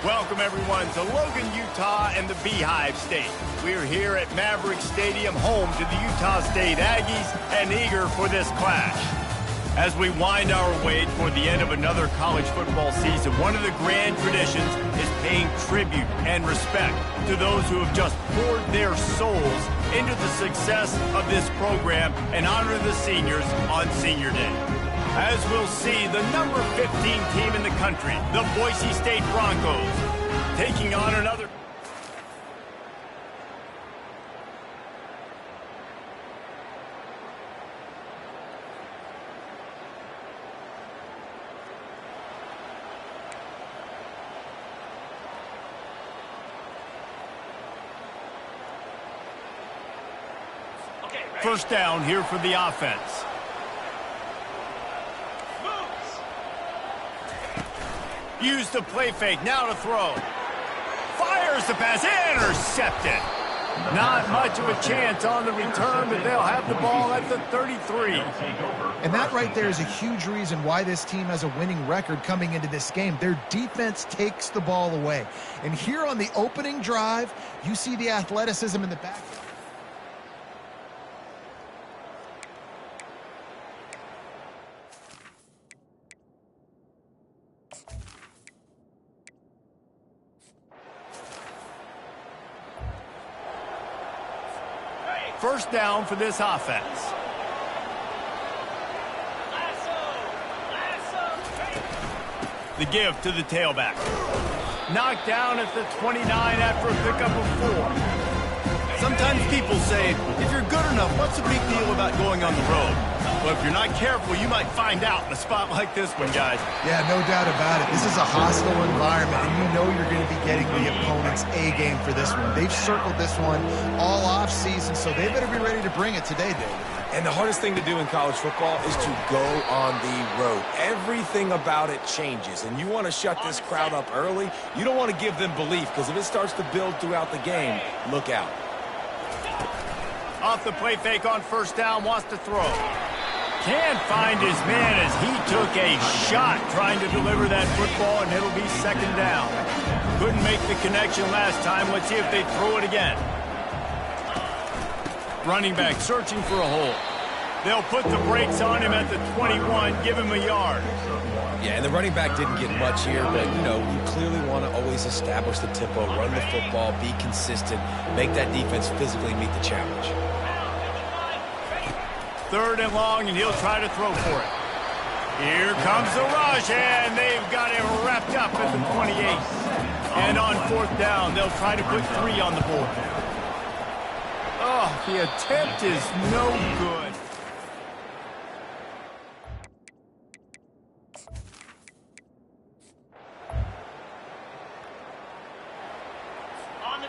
Welcome, everyone, to Logan, Utah and the Beehive State. We're here at Maverick Stadium, home to the Utah State Aggies, and eager for this clash. As we wind our way toward the end of another college football season, one of the grand traditions is paying tribute and respect to those who have just poured their souls into the success of this program and honor the seniors on Senior Day. As we'll see, the number 15 team in the country, the Boise State Broncos, taking on another... First down here for the offense. Use the play fake, now to throw. Fires the pass, intercepted. Not much of a chance on the return, but they'll have the ball at the 33. And that right there is a huge reason why this team has a winning record coming into this game. Their defense takes the ball away. And here on the opening drive, you see the athleticism in the back. First down for this offense. The give to the tailback. Knocked down at the 29 after a pickup of 4. Sometimes people say, if you're good enough, what's the big deal about going on the road? Well, if you're not careful, you might find out in a spot like this one, guys. Yeah, no doubt about it. This is a hostile environment, and you know you're going to be getting the opponent's A-game for this one. They've circled this one all off-season, so they better be ready to bring it today, Dave. And the hardest thing to do in college football is to go on the road. Everything about it changes, and you want to shut this crowd up early. You don't want to give them belief, because if it starts to build throughout the game, look out. Off the play fake on first down, wants to throw. Can't find his man as he took a shot trying to deliver that football, and it'll be second down. Couldn't make the connection last time. Let's see if they throw it again. Running back searching for a hole. They'll put the brakes on him at the 21, give him a yard. Yeah, and the running back didn't get much here, but, you know, you clearly want to always establish the tempo, run the football, be consistent, make that defense physically meet the challenge. Third and long, and he'll try to throw for it. Here comes the rush, and they've got him wrapped up at the 28. And on fourth down, they'll try to put 3 on the board. Oh, the attempt is no good.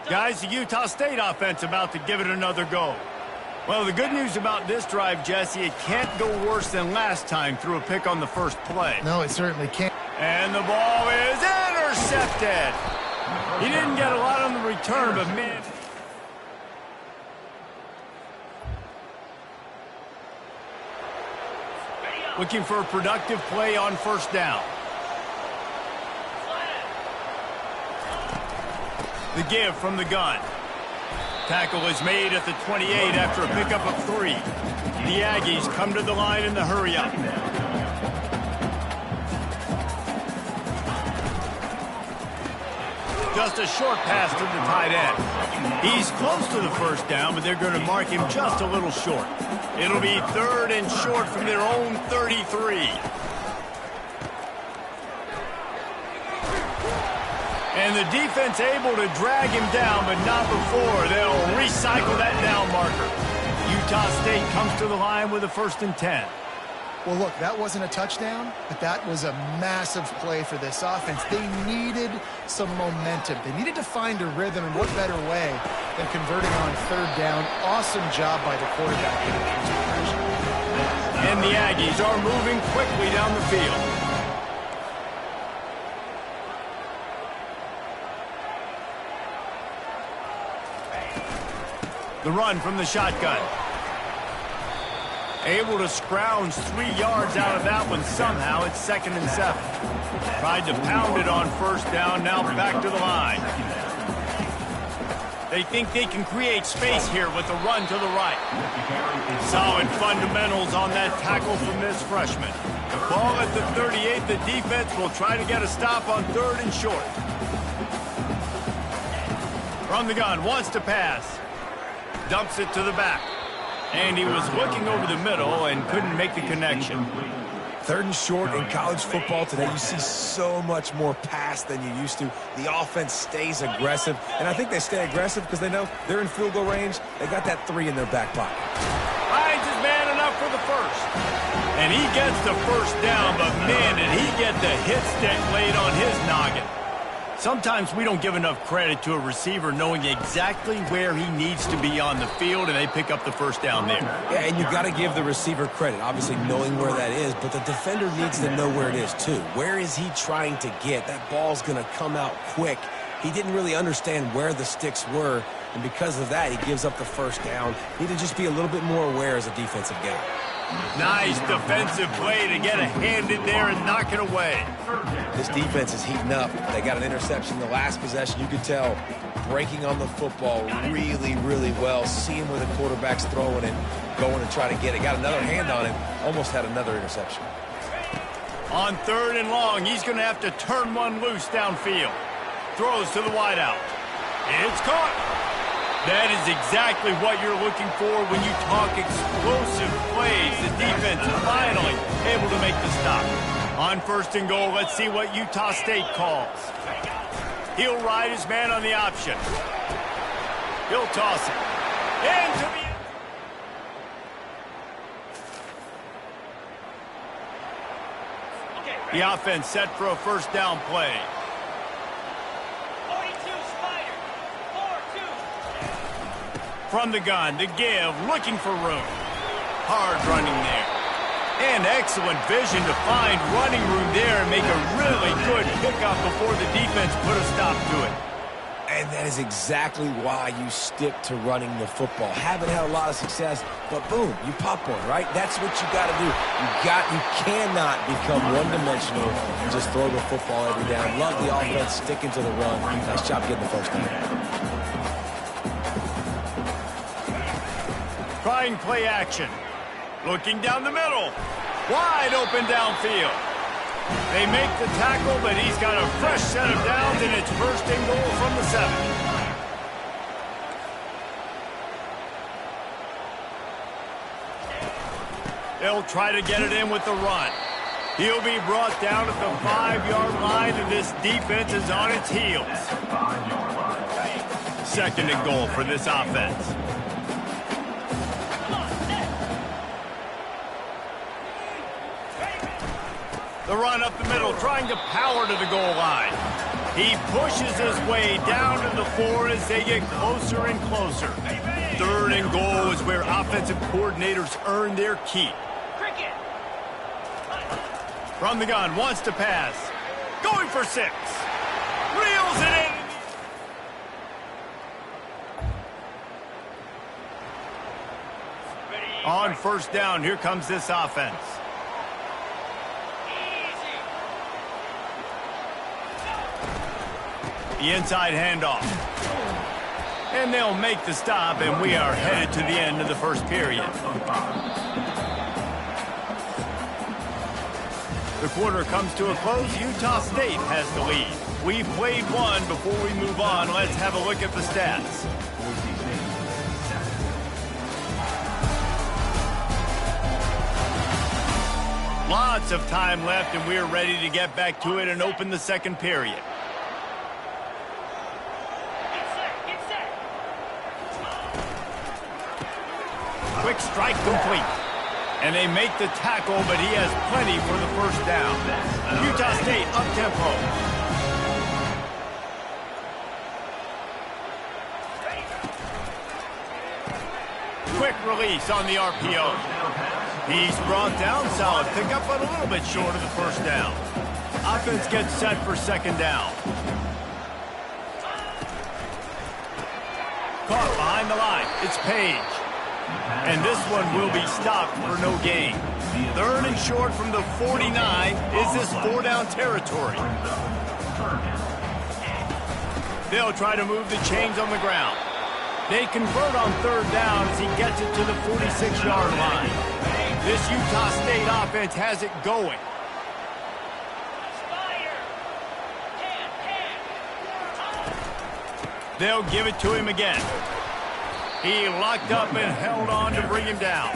Guys, the Utah State offense about to give it another go. Well, the good news about this drive, Jesse, it can't go worse than last time through a pick on the first play. No, it certainly can't. And the ball is intercepted. He didn't get a lot on the return, but man... Looking for a productive play on first down. The give from the gun. Tackle is made at the 28 after a pickup of 3. The Aggies come to the line in the hurry-up. Just a short pass to the tight end. He's close to the first down, but they're going to mark him just a little short. It'll be third and short from their own 33. And the defense able to drag him down, but not before. They'll recycle that down marker. Utah State comes to the line with a 1st and 10. Well, look, that wasn't a touchdown, but that was a massive play for this offense. They needed some momentum. They needed to find a rhythm, and what better way than converting on third down. Awesome job by the quarterback. And the Aggies are moving quickly down the field. The run from the shotgun. Able to scrounge 3 yards out of that one somehow. It's 2nd and 7. Tried to pound it on 1st down, now back to the line. They think they can create space here with a run to the right. Solid fundamentals on that tackle from this freshman. The ball at the 38, the defense will try to get a stop on 3rd and short. From the gun, wants to pass. Dumps it to the back. And he was looking over the middle and couldn't make the connection. 3rd and short in college football today, you see so much more pass than you used to. The offense stays aggressive, and I think they stay aggressive because they know they're in field goal range. They got that 3 in their back pocket. Finds his man enough for the 1st. And he gets the 1st down, but man, did he get the hit stick laid on his noggin. Sometimes we don't give enough credit to a receiver knowing exactly where he needs to be on the field, and they pick up the 1st down there. Yeah, and you've got to give the receiver credit, obviously knowing where that is, but the defender needs to know where it is too. Where is he trying to get? That ball's going to come out quick. He didn't really understand where the sticks were, and because of that, he gives up the 1st down. Need to just be a little bit more aware as a defensive guy. Nice defensive play to get a hand in there and knock it away. This defense is heating up. They got an interception the last possession. You could tell breaking on the football really, really well. Seeing where the quarterback's throwing it, going and trying to get it. Got another hand on it. Almost had another interception. On 3rd and long, he's going to have to turn one loose downfield. Throws to the wideout. It's caught. That is exactly what you're looking for when you talk explosive plays. The defense finally able to make the stop. On 1st and goal, let's see what Utah State calls. He'll ride his man on the option. He'll toss it. Into the offense set for a 1st down play. From the gun to give, looking for room. Hard running there. And excellent vision to find running room there and make a really good pickup before the defense put a stop to it. And that is exactly why you stick to running the football. Haven't had a lot of success, but boom, you pop one, right? That's what you got to do. You cannot become one-dimensional and just throw the football every down. Love the offense, sticking to the run. Nice job getting the 1st down. Trying play action. Looking down the middle. Wide open downfield. They make the tackle, but he's got a fresh set of downs, and it's 1st and goal from the 7. They'll try to get it in with the run. He'll be brought down at the 5-yard line, and this defense is on its heels. 2nd and goal for this offense. The run up the middle, trying to power to the goal line. He pushes his way down to the 4 as they get closer and closer. 3rd and goal is where offensive coordinators earn their keep. From the gun, wants to pass. Going for 6. Reels it in. On 1st down, here comes this offense. The inside handoff. And they'll make the stop, and we are headed to the end of the 1st period. The quarter comes to a close. Utah State has the lead. We played one. Before we move on, let's have a look at the stats. Lots of time left, and we're ready to get back to it and open the 2nd period. Quick strike complete. And they make the tackle, but he has plenty for the 1st down. Utah State up-tempo. Quick release on the RPO. He's brought down, solid pickup, but a little bit short of the 1st down. Offense gets set for 2nd down. Caught behind the line. It's Page. And this one will be stopped for no gain. 3rd and short from the 49. Is this 4-down territory? They'll try to move the chains on the ground. They convert on 3rd down as he gets it to the 46-yard line. This Utah State offense has it going. They'll give it to him again. He locked up and held on to bring him down.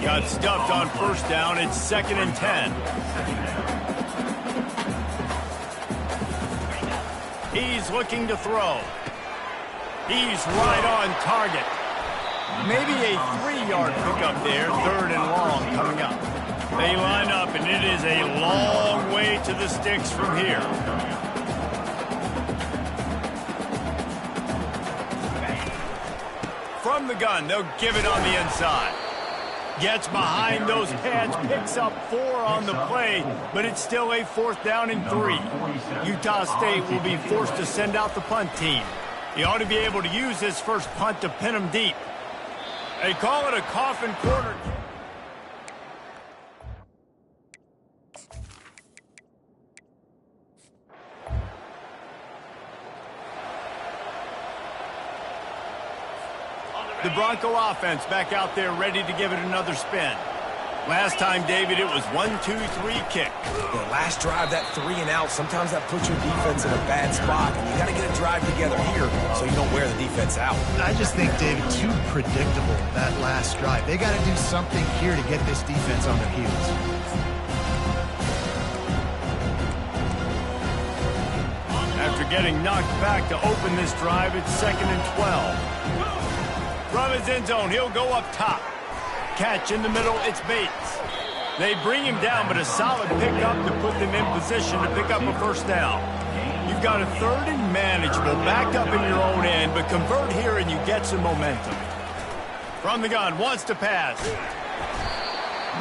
Got stuffed on 1st down. It's 2nd and 10. He's looking to throw. He's right on target. Maybe a 3-yard pickup there. 3rd and long coming up. They line up, and it is a long way to the sticks from here. From the gun, they'll give it on the inside. Gets behind those pads, picks up 4 on the play, but it's still a 4th down and 3. Utah State will be forced to send out the punt team. He ought to be able to use his first punt to pin him deep. They call it a coffin corner. The Bronco offense back out there ready to give it another spin. Last time, David, it was 1-2-3 kick. The last drive, that 3 and out, sometimes that puts your defense in a bad spot. And you got to get a drive together here so you don't wear the defense out. I just think, David, too predictable, that last drive. They got to do something here to get this defense on their heels. After getting knocked back to open this drive, it's 2nd and 12. From his end zone, he'll go up top. Catch in the middle, it's Bates. They bring him down, but a solid pickup to put them in position to pick up a 1st down. You've got a 3rd and manageable, backed up in your own end, but convert here and you get some momentum. From the gun, wants to pass.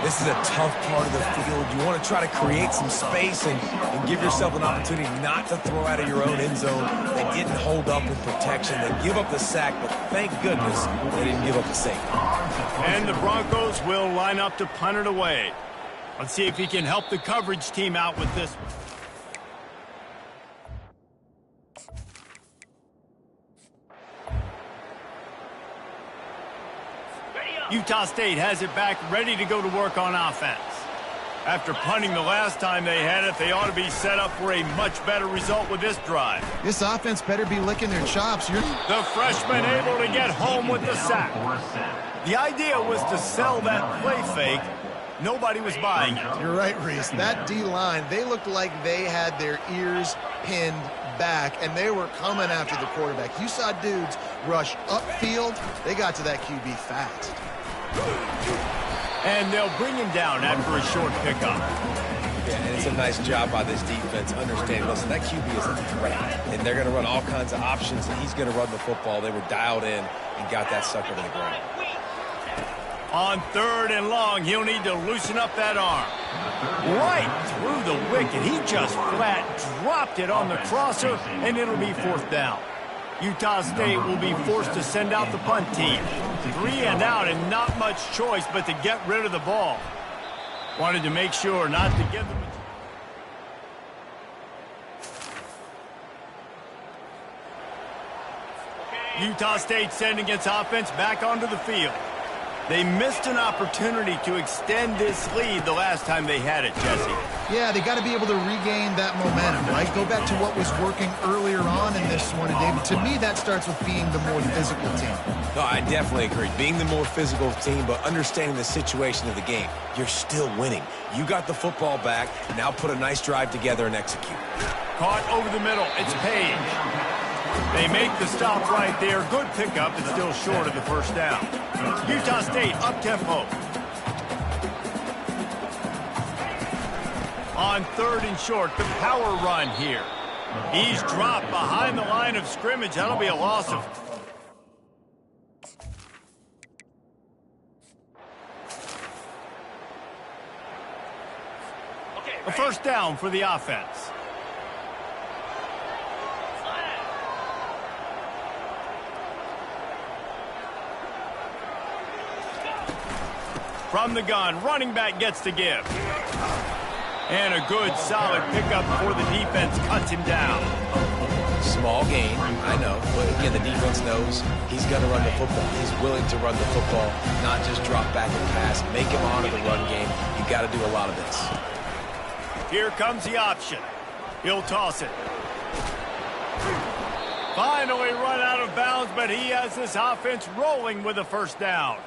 This is a tough part of the field. You want to try to create some space and give yourself an opportunity not to throw out of your own end zone. They didn't hold up in protection. They give up the sack, but thank goodness they didn't give up the safety. And the Broncos will line up to punt it away. Let's see if he can help the coverage team out with this one. Utah State has it back, ready to go to work on offense. After punting the last time they had it, they ought to be set up for a much better result with this drive. This offense better be licking their chops. The freshman able to get home with the sack. The idea was to sell that play fake. Nobody was buying it. You're right, Reese. That D-line, they looked like they had their ears pinned back, and they were coming after the quarterback. You saw dudes rush upfield. They got to that QB fast. And they'll bring him down after a short pickup. Yeah, and it's a nice job by this defense understanding, listen, that QB is a threat, and they're going to run all kinds of options, and he's going to run the football. They were dialed in and got that sucker to the ground. On 3rd and long, he'll need to loosen up that arm. Right through the wicket. He just flat dropped it on the crosser, and it'll be 4th down. Utah State will be forced to send out the punt team. 3 and out and not much choice but to get rid of the ball. Wanted to make sure not to give them Utah State sending its offense back onto the field. They missed an opportunity to extend this lead the last time they had it, Jesse. Yeah, they got to be able to regain that momentum, right? Go back to what was working earlier on in this one. And, David, to me, that starts with being the more physical team. No, I definitely agree. Being the more physical team, but understanding the situation of the game. You're still winning. You got the football back. Now put a nice drive together and execute. Caught over the middle. It's Page. They make the stop right there. Good pickup, but still short of the 1st down. Utah State up-tempo. On 3rd and short, the power run here. He's dropped behind the line of scrimmage. That'll be a loss of... A 1st down for the offense. From the gun, running back gets to give. And a good, solid pickup before the defense cuts him down. Small gain, I know, but again, the defense knows he's going to run the football. He's willing to run the football, not just drop back and pass, make him honor the run game. You got to do a lot of this. Here comes the option. He'll toss it. Finally run out of bounds, but he has this offense rolling with a first down.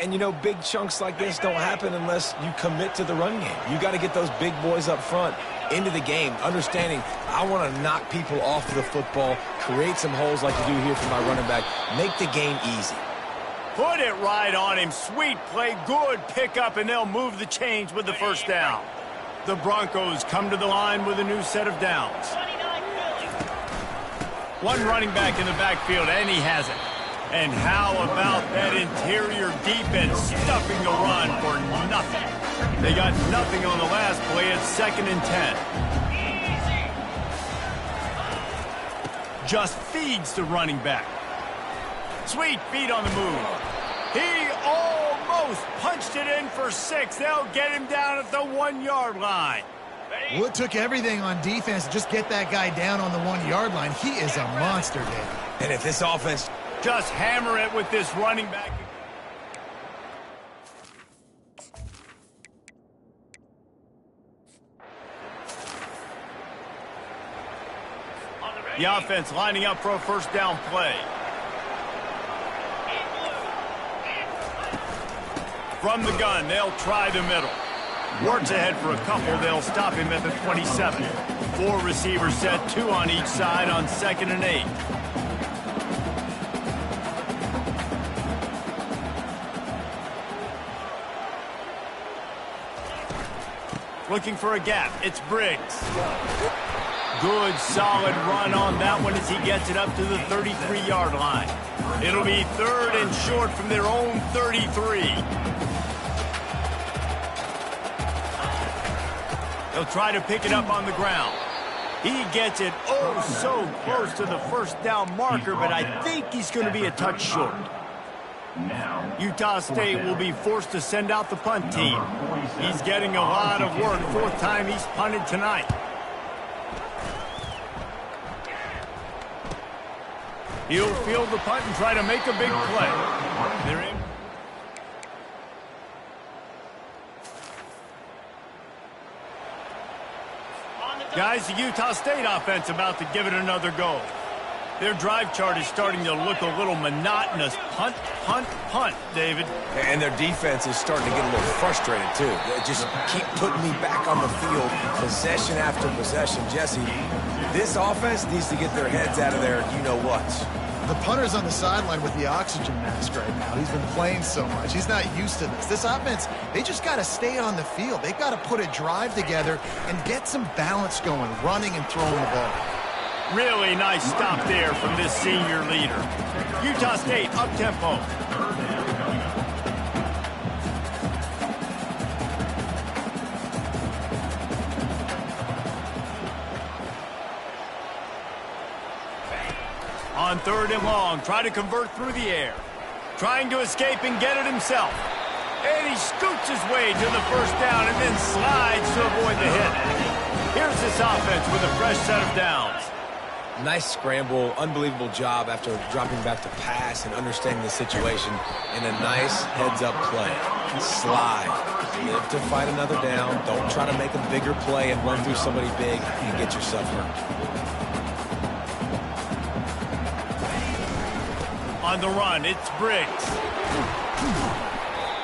And, you know, big chunks like this don't happen unless you commit to the run game. You got to get those big boys up front into the game, understanding I want to knock people off of the football, create some holes like you do here for my running back, make the game easy. Put it right on him. Sweet play, good pickup, and they'll move the chains with the first down. The Broncos come to the line with a new set of downs. One running back in the backfield, and he has it. And how about that interior defense stuffing the run for nothing? They got nothing on the last play. It's 2nd and 10. Just feeds the running back. Sweet feet on the move. He almost punched it in for 6. They'll get him down at the 1-yard line. Well, it took everything on defense to just get that guy down on the 1-yard line. He is a monster, David. And if this offense... Just hammer it with this running back. The offense lining up for a first down play. From the gun, they'll try the middle. Works ahead for a couple. They'll stop him at the 27. 4 receivers set, 2 on each side on 2nd and 8. Looking for a gap. It's Briggs. Good, solid run on that one as he gets it up to the 33-yard line. It'll be 3rd and short from their own 33. They'll try to pick it up on the ground. He gets it oh so close to the first down marker, but I think he's going to be a touch short. Utah State will be forced to send out the punt team. He's getting a lot of work. 4th time he's punted tonight. He'll field the punt and try to make a big play. They're in. Guys, the Utah State offense about to give it another go. Their drive chart is starting to look a little monotonous. Punt, punt, punt, David. And their defense is starting to get a little frustrated, too. They just keep putting me back on the field, possession after possession. Jesse, this offense needs to get their heads out of there, you-know-what. The punter's on the sideline with the oxygen mask right now. He's been playing so much. He's not used to this. This offense, they just got to stay on the field. They've got to put a drive together and get some balance going, running and throwing the ball. Really nice stop there from this senior leader. Utah State up-tempo. On 3rd and long, try to convert through the air. Trying to escape and get it himself. And he scoots his way to the first down and then slides to avoid the hit. Here's this offense with a fresh set of downs. Nice scramble, unbelievable job after dropping back to pass and understanding the situation, and a nice heads-up play. Slide. Live to fight another down. Don't try to make a bigger play and run through somebody big and get yourself hurt. On the run, it's Briggs.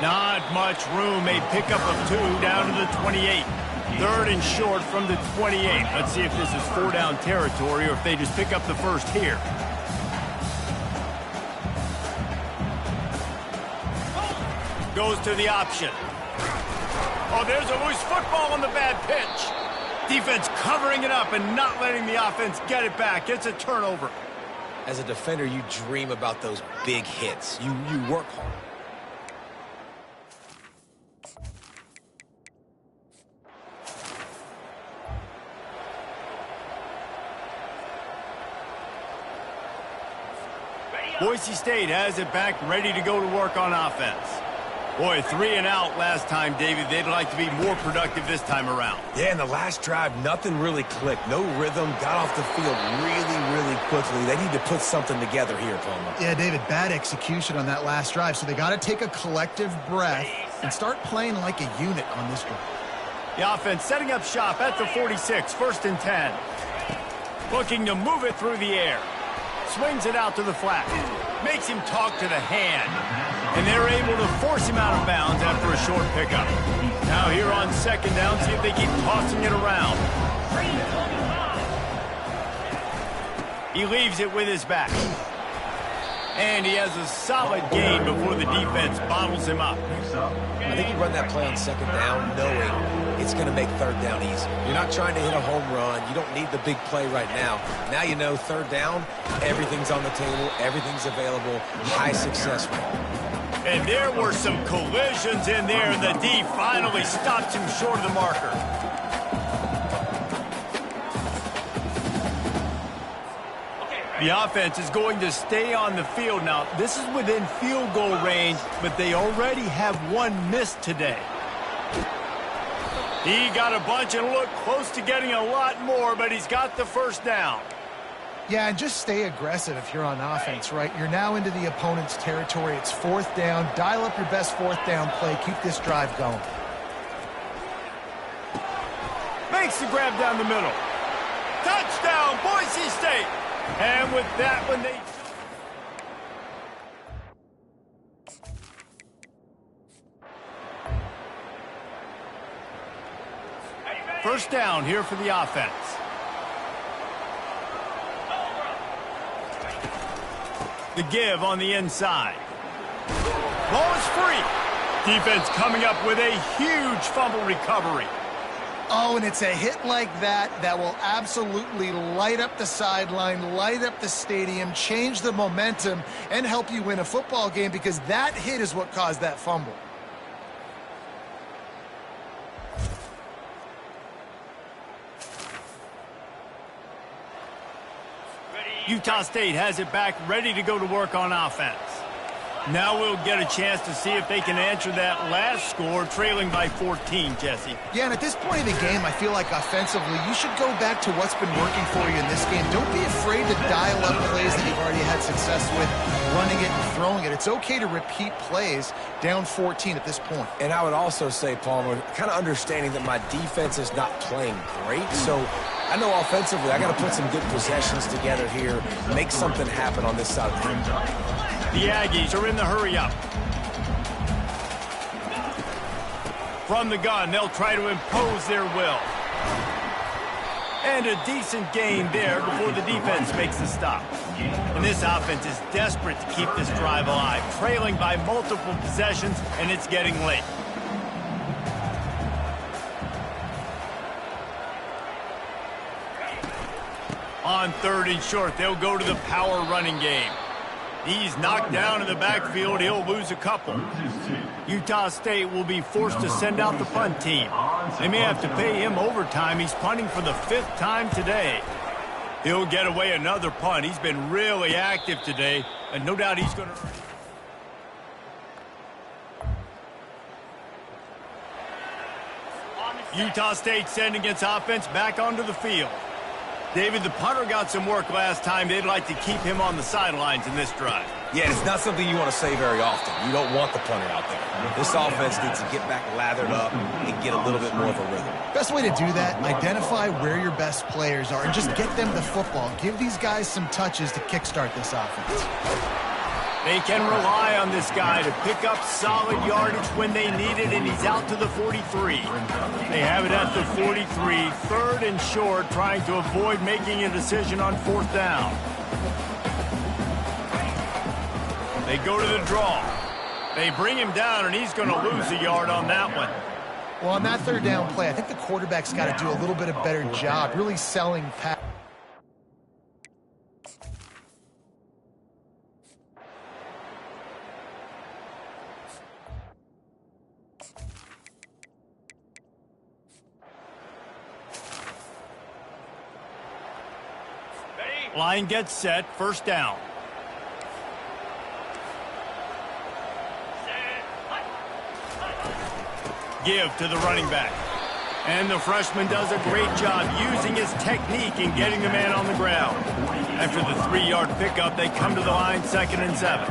Not much room. A pickup of 2 down to the 28. 3rd and short from the 28. Let's see if this is 4-down territory or if they just pick up the first here. Goes to the option. Oh, there's a loose football on the bad pitch. Defense covering it up and not letting the offense get it back. It's a turnover. As a defender, you dream about those big hits. You work hard. Boise State has it back, ready to go to work on offense. Boy, 3 and out last time, David. They'd like to be more productive this time around. Yeah, in the last drive, nothing really clicked. No rhythm, got off the field really quickly. They need to put something together here, Palmer. Yeah, David, bad execution on that last drive, so they got to take a collective breath and start playing like a unit on this drive. The offense setting up shop at the 46, 1st and 10. Looking to move it through the air. Swings it out to the flat. Makes him talk to the hand. And they're able to force him out of bounds after a short pickup. Now here on 2nd down, see if they keep tossing it around. He leaves it with his back. And he has a solid gain before the defense bottles him up. I think you run that play on 2nd down knowing it's going to make 3rd down easy. You're not trying to hit a home run. You don't need the big play right now. Now you know 3rd down, everything's on the table, everything's available, high success rate. And there were some collisions in there. The D finally stopped him short of the marker. The offense is going to stay on the field now. This is within field goal range, but they already have one missed today. He got a bunch and looked close to getting a lot more, but he's got the 1st down. Yeah, and just stay aggressive if you're on offense, right? You're now into the opponent's territory. It's 4th down. Dial up your best 4th down play. Keep this drive going. Makes the grab down the middle. Touchdown, Boise State. And with that one, they... First down here for the offense. The give on the inside. Ball is free. Defense coming up with a huge fumble recovery. Oh, and it's a hit like that that will absolutely light up the sideline, light up the stadium, change the momentum, and help you win a football game because that hit is what caused that fumble. Utah State has it back, ready to go to work on offense. Now we'll get a chance to see if they can answer that last score, trailing by 14, Jesse. Yeah, and at this point of the game, I feel like offensively, you should go back to what's been working for you in this game. Don't be afraid to dial up plays that you've already had success with, running it and throwing it. It's okay to repeat plays down 14 at this point. And I would also say, Palmer, kind of understanding that my defense is not playing great, so I know offensively I got to put some good possessions together here, make something happen on this side of the ball. The Aggies are in the hurry-up. From the gun, they'll try to impose their will. And a decent gain there before the defense makes the stop. And this offense is desperate to keep this drive alive, trailing by multiple possessions, and it's getting late. On 3rd and short, they'll go to the power running game. He's knocked down in the backfield. He'll lose a couple. Utah State will be forced to send out the punt team. They may have to pay him overtime. He's punting for the 5th time today. He'll get away another punt. He's been really active today, and no doubt he's going to... Utah State sending its offense back onto the field. David, the punter got some work last time. They'd like to keep him on the sidelines in this drive. Yeah, it's not something you want to say very often. You don't want the punter out there. This offense needs to get back lathered up and get a little bit more of a rhythm. Best way to do that, identify where your best players are and just get them the football. Give these guys some touches to kickstart this offense. They can rely on this guy to pick up solid yardage when they need it, and he's out to the 43. They have it at the 43, 3rd and short, trying to avoid making a decision on 4th down. They go to the draw. They bring him down, and he's going to lose a yard on that one. Well, on that 3rd down play, I think the quarterback's got to do a little bit of better job, really selling pass. Line gets set, 1st down. give to the running back. And the freshman does a great job using his technique in getting the man on the ground. After the 3-yard pickup, they come to the line 2nd and 7.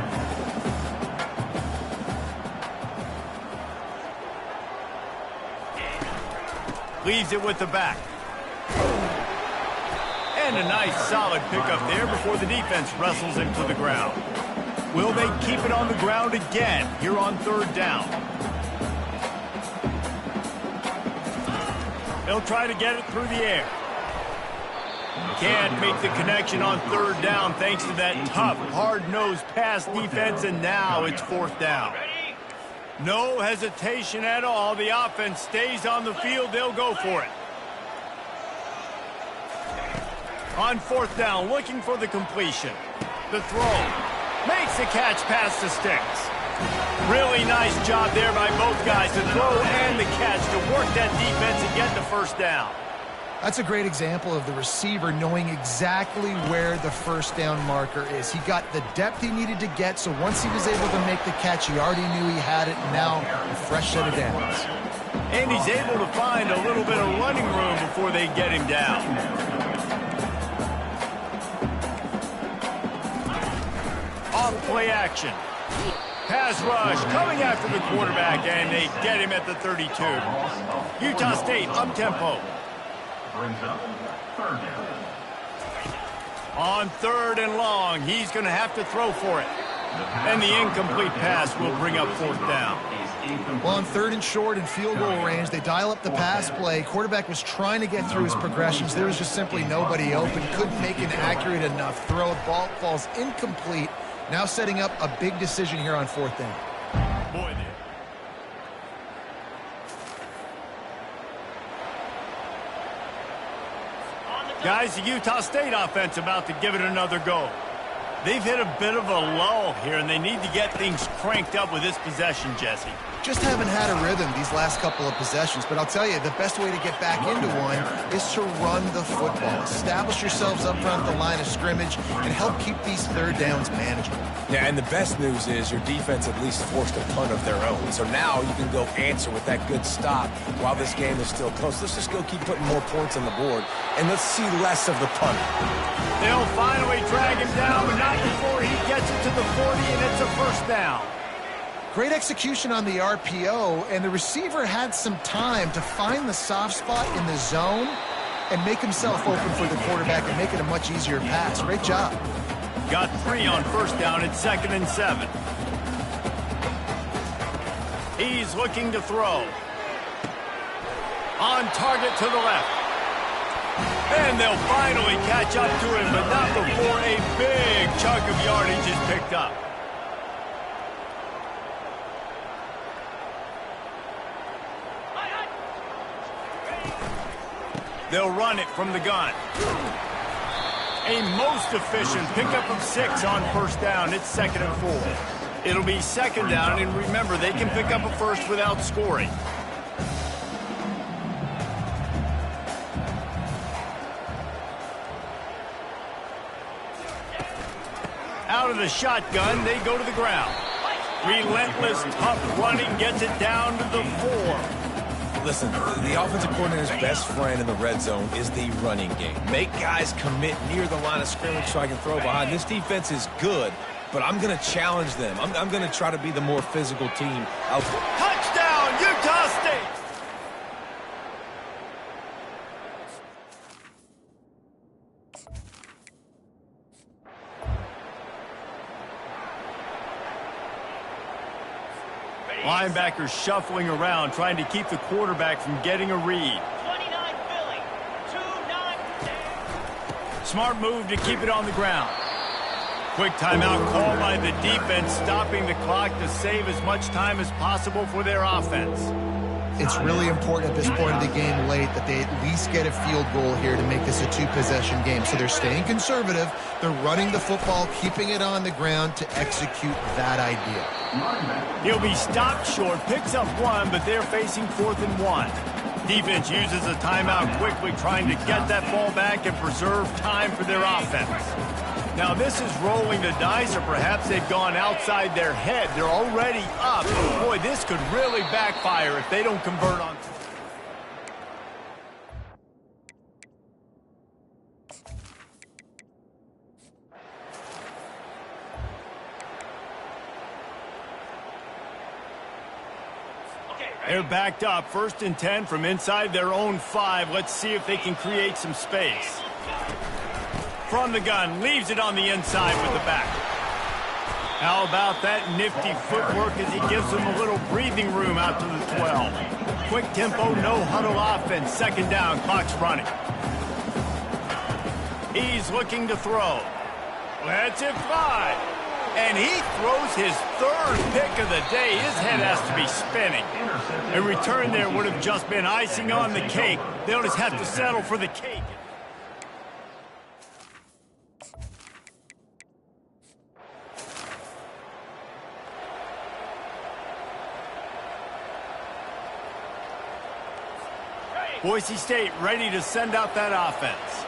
Leaves it with the back. And a nice solid pickup there before the defense wrestles him to the ground. Will they keep it on the ground again here on 3rd down? They'll try to get it through the air. Can't make the connection on 3rd down thanks to that tough, hard-nosed pass defense, and now it's 4th down. No hesitation at all. The offense stays on the field. They'll go for it. On 4th down, looking for the completion. The throw. Makes the catch past the sticks. Really nice job there by both guys to throw and the catch to work that defense and get the 1st down. That's a great example of the receiver knowing exactly where the 1st down marker is. He got the depth he needed to get, so once he was able to make the catch, he already knew he had it, and now a fresh set of downs. And he's able to find a little bit of running room before they get him down. Off play action. Pass rush coming after the quarterback, and they get him at the 32. Utah State up-tempo. On 3rd and long, he's going to have to throw for it. And the incomplete pass will bring up 4th down. Well, on 3rd and short and field goal range, they dial up the pass play. Quarterback was trying to get through his progressions. There was just simply nobody open. Couldn't make an accurate enough throw. Ball falls incomplete. Now setting up a big decision here on 4th down. Boy, guys, the Utah State offense about to give it another go. They've hit a bit of a lull here, and they need to get things cranked up with this possession, Jesse. Just haven't had a rhythm these last couple of possessions, but I'll tell you, the best way to get back into one is to run the football. Establish yourselves up front at the line of scrimmage and help keep these 3rd downs manageable. Yeah, and the best news is your defense at least forced a punt of their own. So now you can go answer with that good stop while this game is still close. Let's just go keep putting more points on the board, and let's see less of the punt. They'll finally drag him down, but not before he gets it to the 40, and it's a 1st down. Great execution on the RPO, and the receiver had some time to find the soft spot in the zone and make himself open for the quarterback and make it a much easier pass. Great job. Got 3 on 1st down at 2nd and 7. He's looking to throw. On target to the left. And they'll finally catch up to him, but not before a big chunk of yardage is picked up. They'll run it from the gun. A most efficient pickup of 6 on 1st down. It's 2nd and 4. It'll be 2nd down, and remember, they can pick up a first without scoring. Out of the shotgun, they go to the ground. Relentless, tough running gets it down to the 4. Listen, the offensive coordinator's best friend in the red zone is the running game. Make guys commit near the line of scrimmage so I can throw behind. This defense is good, but I'm going to challenge them. I'm going to try to be the more physical team. Touchdown, Utah State! Linebackers shuffling around, trying to keep the quarterback from getting a read. 29 Philly, 2-9. Smart move to keep it on the ground. Quick timeout call by the defense, stopping the clock to save as much time as possible for their offense. It's really important at this point of the game late that they at least get a field goal here to make this a 2-possession game. So they're staying conservative. They're running the football, keeping it on the ground to execute that idea. He'll be stopped short, picks up 1, but they're facing 4th and 1. Defense uses a timeout quickly, trying to get that ball back and preserve time for their offense. Now, this is rolling the dice, or perhaps they've gone outside their head. They're already up. Boy, this could really backfire if they don't convert on. They're backed up, 1st and 10 from inside their own 5. Let's see if they can create some space. From the gun, leaves it on the inside with the back. How about that nifty footwork as he gives them a little breathing room out to the 12. Quick tempo, no huddle offense. 2nd down, clock's running. He's looking to throw. Lets it fly. And he throws his 3rd pick of the day. His head has to be spinning. A return there would have just been icing on the cake. They'll just have to settle for the cake. Boise State ready to send out that offense.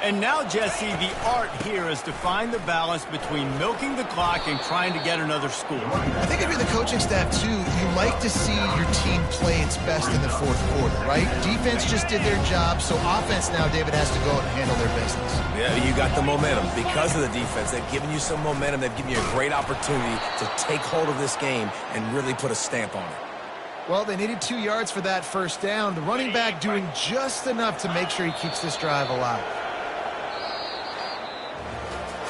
And now, Jesse, the art here is to find the balance between milking the clock and trying to get another score. I think if you're the coaching staff, too, you like to see your team play its best in the 4th quarter, right? Defense just did their job, so offense now, David, has to go out and handle their business. Yeah, you got the momentum. Because of the defense, they've given you some momentum. They've given you a great opportunity to take hold of this game and really put a stamp on it. Well, they needed 2 yards for that 1st down. The running back doing just enough to make sure he keeps this drive alive.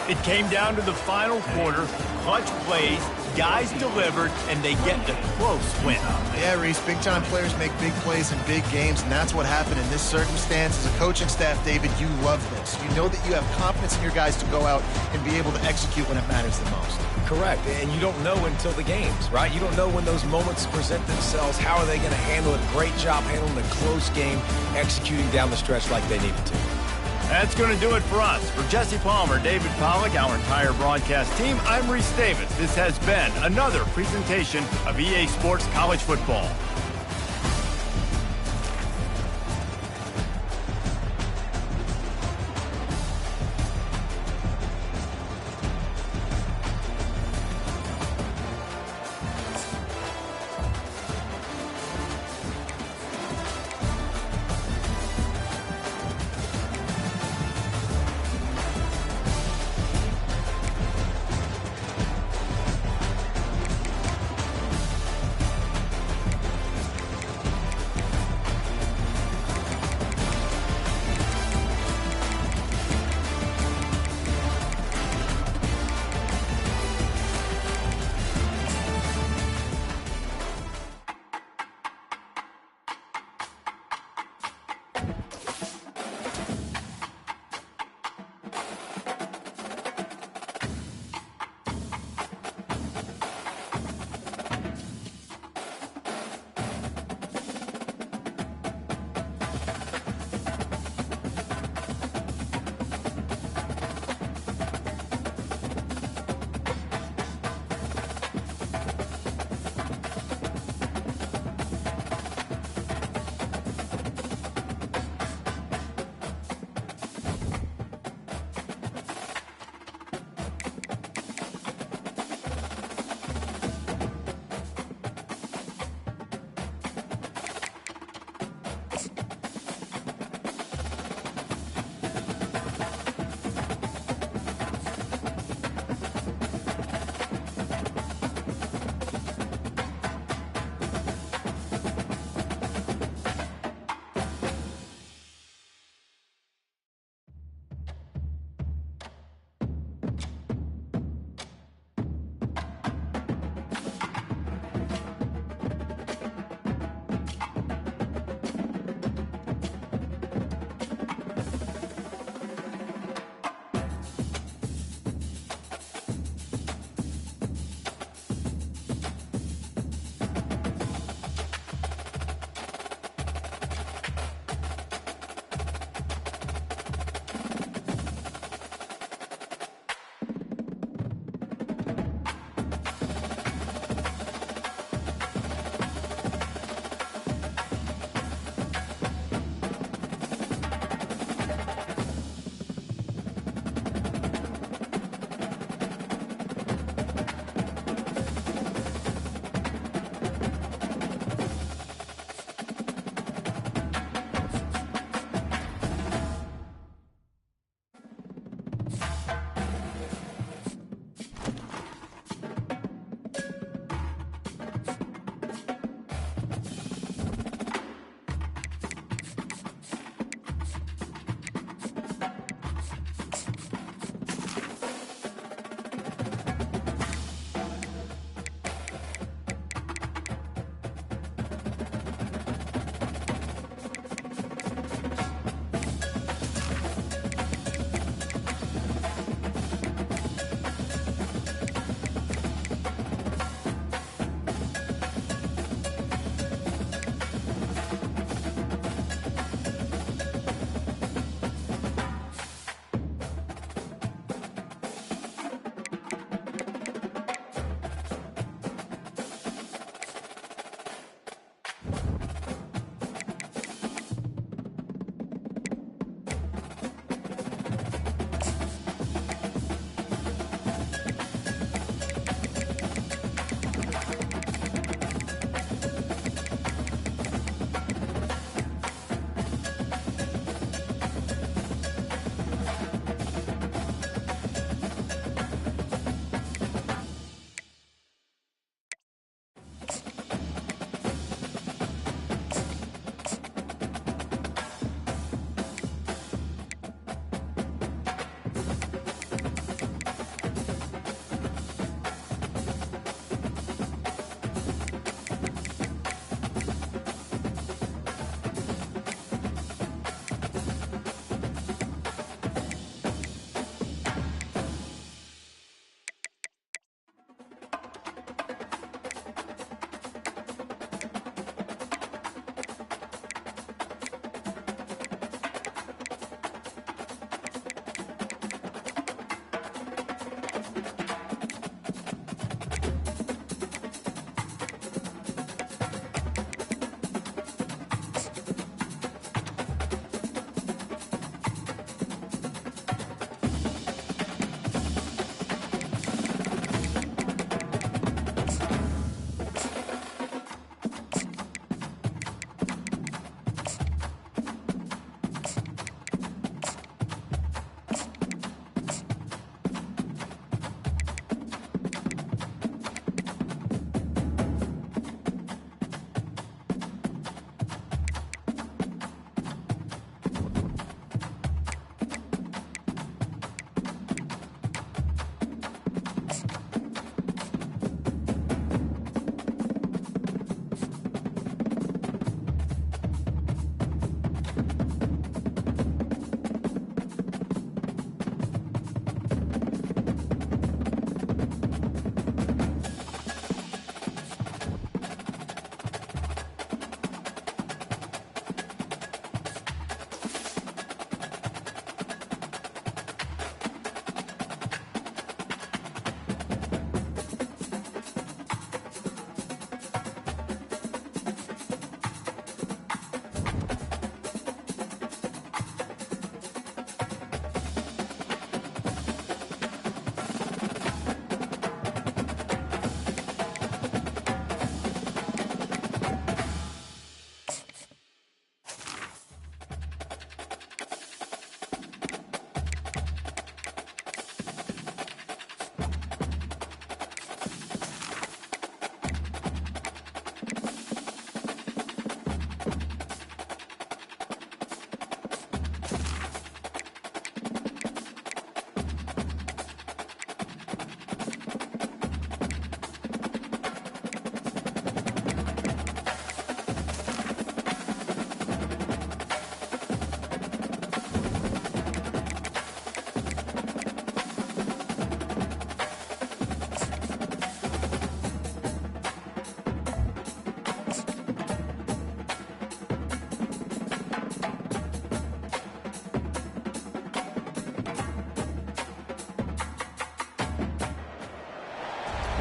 It came down to the final quarter. Clutch plays, guys delivered, and they get a close win. Yeah, Reese, big-time players make big plays in big games, and that's what happened in this circumstance. As a coaching staff, David, you love this. You know that you have confidence in your guys to go out and be able to execute when it matters the most. Correct, and you don't know until the games, right? You don't know when those moments present themselves. How are they going to handle it? Great job handling a close game, executing down the stretch like they needed to. That's going to do it for us. For Jesse Palmer, David Pollack, our entire broadcast team, I'm Reese Davis. This has been another presentation of EA Sports College Football.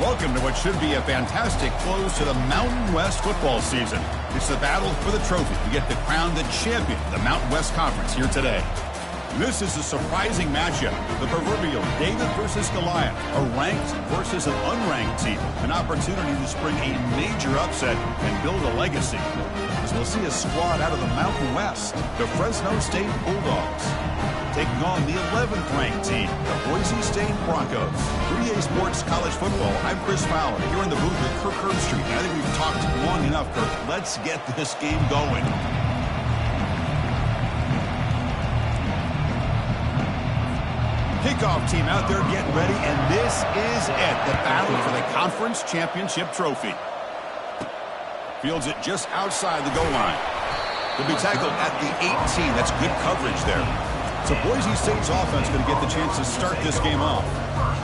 Welcome to what should be a fantastic close to the Mountain West football season. It's the battle for the trophy. We get to crown the champion of the Mountain West Conference here today. This is a surprising matchup. The proverbial David versus Goliath, a ranked versus an unranked team. An opportunity to spring a major upset and build a legacy. As we'll see a squad out of the Mountain West, the Fresno State Bulldogs, taking on the 11th ranked team, the Boise State Broncos. 3A Sports College Football, I'm Chris Fowler, here in the booth with Kirk Herbstreit. I think we've talked long enough, Kirk. Let's get this game going. Kickoff team out there getting ready, and this is it, the battle for the conference championship trophy. Fields it just outside the goal line. He'll be tackled at the 18. That's good coverage there. So Boise State's offense going to get the chance to start this game off.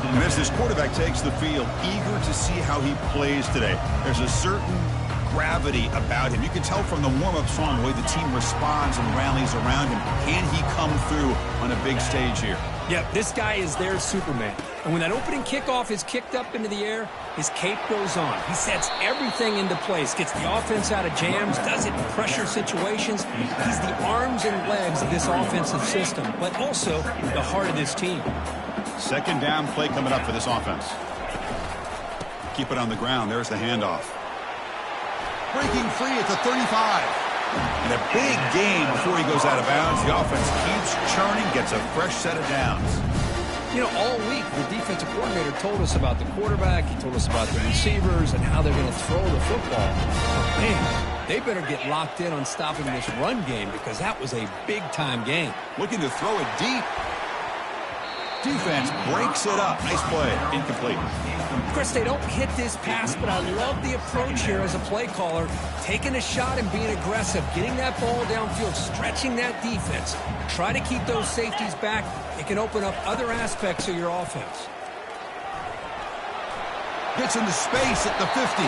And as this quarterback takes the field, eager to see how he plays today. There's a certain gravity about him. You can tell from the warm-up song the way the team responds and rallies around him. Can he come through on a big stage here? Yeah, this guy is their Superman. And when that opening kickoff is kicked up into the air, his cape goes on. He sets everything into place, gets the offense out of jams, does it in pressure situations. He's the arms and legs of this offensive system, but also the heart of this team. Second down play coming up for this offense. Keep it on the ground. There's the handoff. Breaking free at the 35. And a big game before he goes out of bounds. The offense keeps churning, gets a fresh set of downs. You know, all week, the defensive coordinator told us about the quarterback. He told us about the receivers and how they're going to throw the football. Man, they better get locked in on stopping this run game because that was a big-time game. Looking to throw it deep. Defense breaks it up. Nice play. Incomplete. Chris, they don't hit this pass, but I love the approach here as a play caller. Taking a shot and being aggressive, getting that ball downfield, stretching that defense. Try to keep those safeties back. It can open up other aspects of your offense. Gets into space at the 50.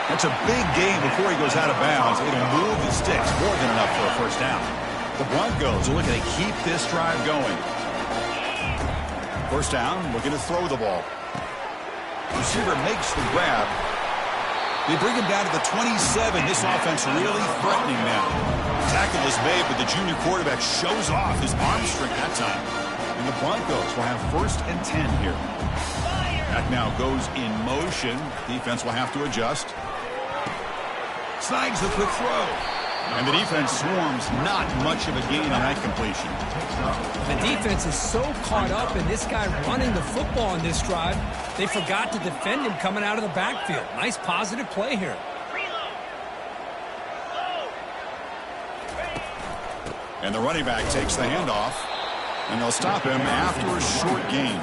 That's a big game before he goes out of bounds. It'll move the sticks more than enough for a first down. The Broncos are looking to keep this drive going. First down, looking to throw the ball. Receiver makes the grab. They bring him down to the 27. This offense really threatening now. Tackle is made, but the junior quarterback shows off his arm strength that time. And the Broncos will have 1st and 10 here. Back now goes in motion. Defense will have to adjust. Snags the quick throw. And the defense swarms, not much of a gain on that completion. The defense is so caught up in this guy running the football on this drive, they forgot to defend him coming out of the backfield. Nice positive play here. And the running back takes the handoff, and they'll stop him after a short gain.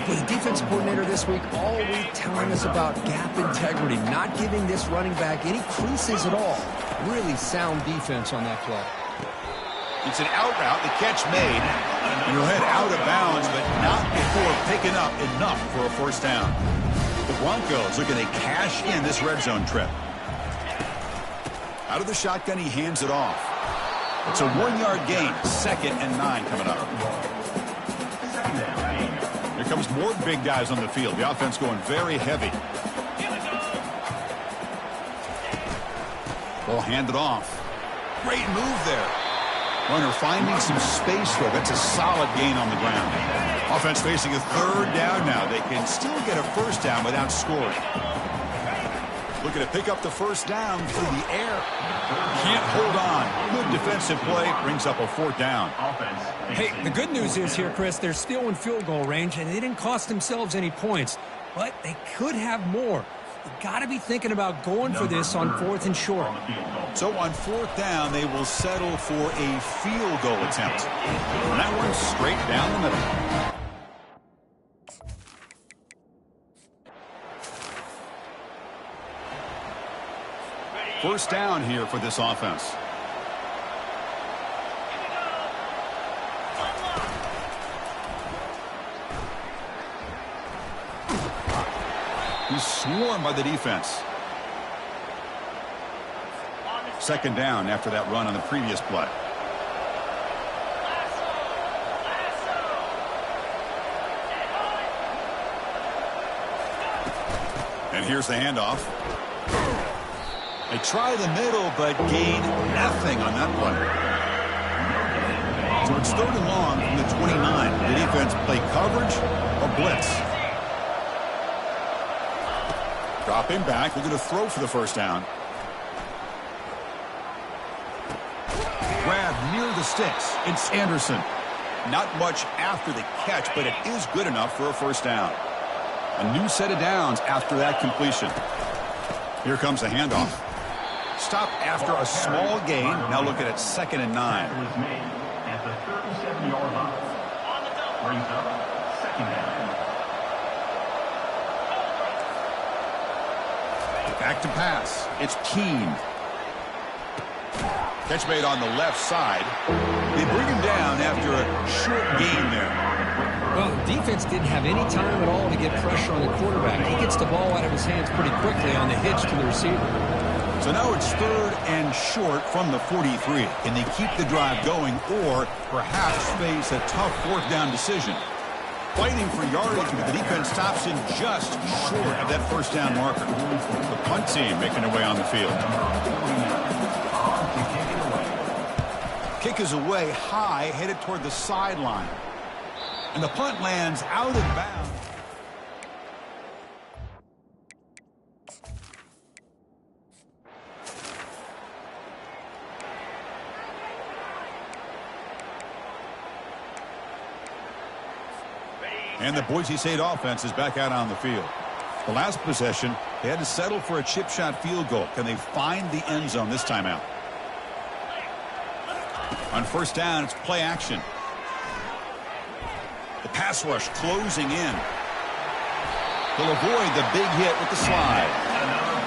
Well, the defensive coordinator this week all week telling us about gap integrity, not giving this running back any creases at all. Really sound defense on that play. It's an out route, the catch made, and he'll head out of bounds, but not before picking up enough for a first down. The Broncos looking to cash in this red zone trip. Out of the shotgun, he hands it off. It's a 1-yard gain, 2nd and 9 coming up. Here comes more big guys on the field. The offense going very heavy. Ball handed off. Great move there. Runner finding some space there. That's a solid gain on the ground. Offense facing a 3rd down now. They can still get a first down without scoring. Looking to pick up the first down through the air. Can't hold on. Good defensive play. Brings up a 4th down. Hey, the good news is here, Chris, they're still in field goal range, and they didn't cost themselves any points. But they could have more. You got to be thinking about going for this on 4th and short. So on 4th down, they will settle for a field goal attempt. And that one's straight down the middle. First down here for this offense. He's swarmed by the defense. 2nd down after that run on the previous play. And here's the handoff. They try the middle, but gain nothing on that play. So it's 3rd and long from the 29. The defense play coverage or blitz. Dropping back. We're going to throw for the first down. Grab near the sticks. It's Anderson. Not much after the catch, but it is good enough for a first down. A new set of downs after that completion. Here comes a handoff. Stop after a small gain. Now look at it, 2nd and 9. At the 37-yard line. Brings up 2nd down. Back to pass. It's Keene. Catch made on the left side. They bring him down after a short gain there. Well, the defense didn't have any time at all to get pressure on the quarterback. He gets the ball out of his hands pretty quickly on the hitch to the receiver. So now it's 3rd and short from the 43. Can they keep the drive going or perhaps face a tough 4th down decision? Fighting for yardage, but the defense stops in just short of that first down marker. The punt team making their way on the field. Kick is away high, headed toward the sideline. And the punt lands out of bounds. And the Boise State offense is back out on the field. The last possession, they had to settle for a chip shot field goal. Can they find the end zone this time out? On first down, it's play action. The pass rush closing in. They'll avoid the big hit with the slide.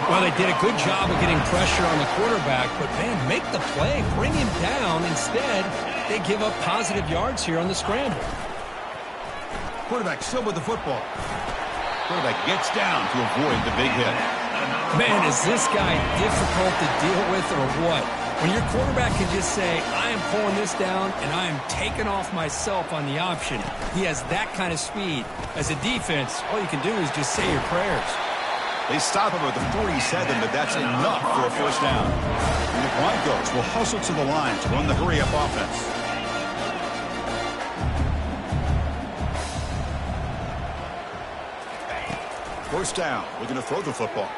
Well, they did a good job of getting pressure on the quarterback, but, man, make the play. Bring him down. Instead, they give up positive yards here on the scramble. Quarterback still with the football. Quarterback gets down to avoid the big hit. Man, is this guy difficult to deal with or what? When your quarterback can just say, I am pulling this down and I am taking off myself on the option. He has that kind of speed. As a defense, all you can do is just say your prayers. They stop him at the 47, but that's enough for a first down. And the Broncos will hustle to the line to run the hurry-up offense. First down. We're going to throw the football.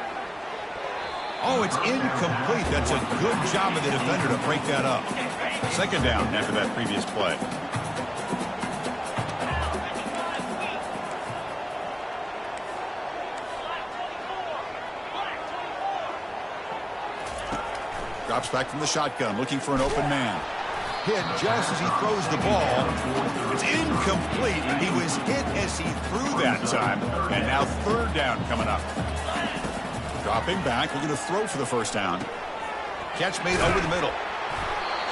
Oh, it's incomplete. That's a good job of the defender to break that up. 2nd down after that previous play. Drops back from the shotgun, looking for an open man. Hit just as he throws the ball. It's incomplete. He was hit as he threw that time. And now 3rd down coming up. Dropping back. We're going to throw for the first down. Catch made over the middle.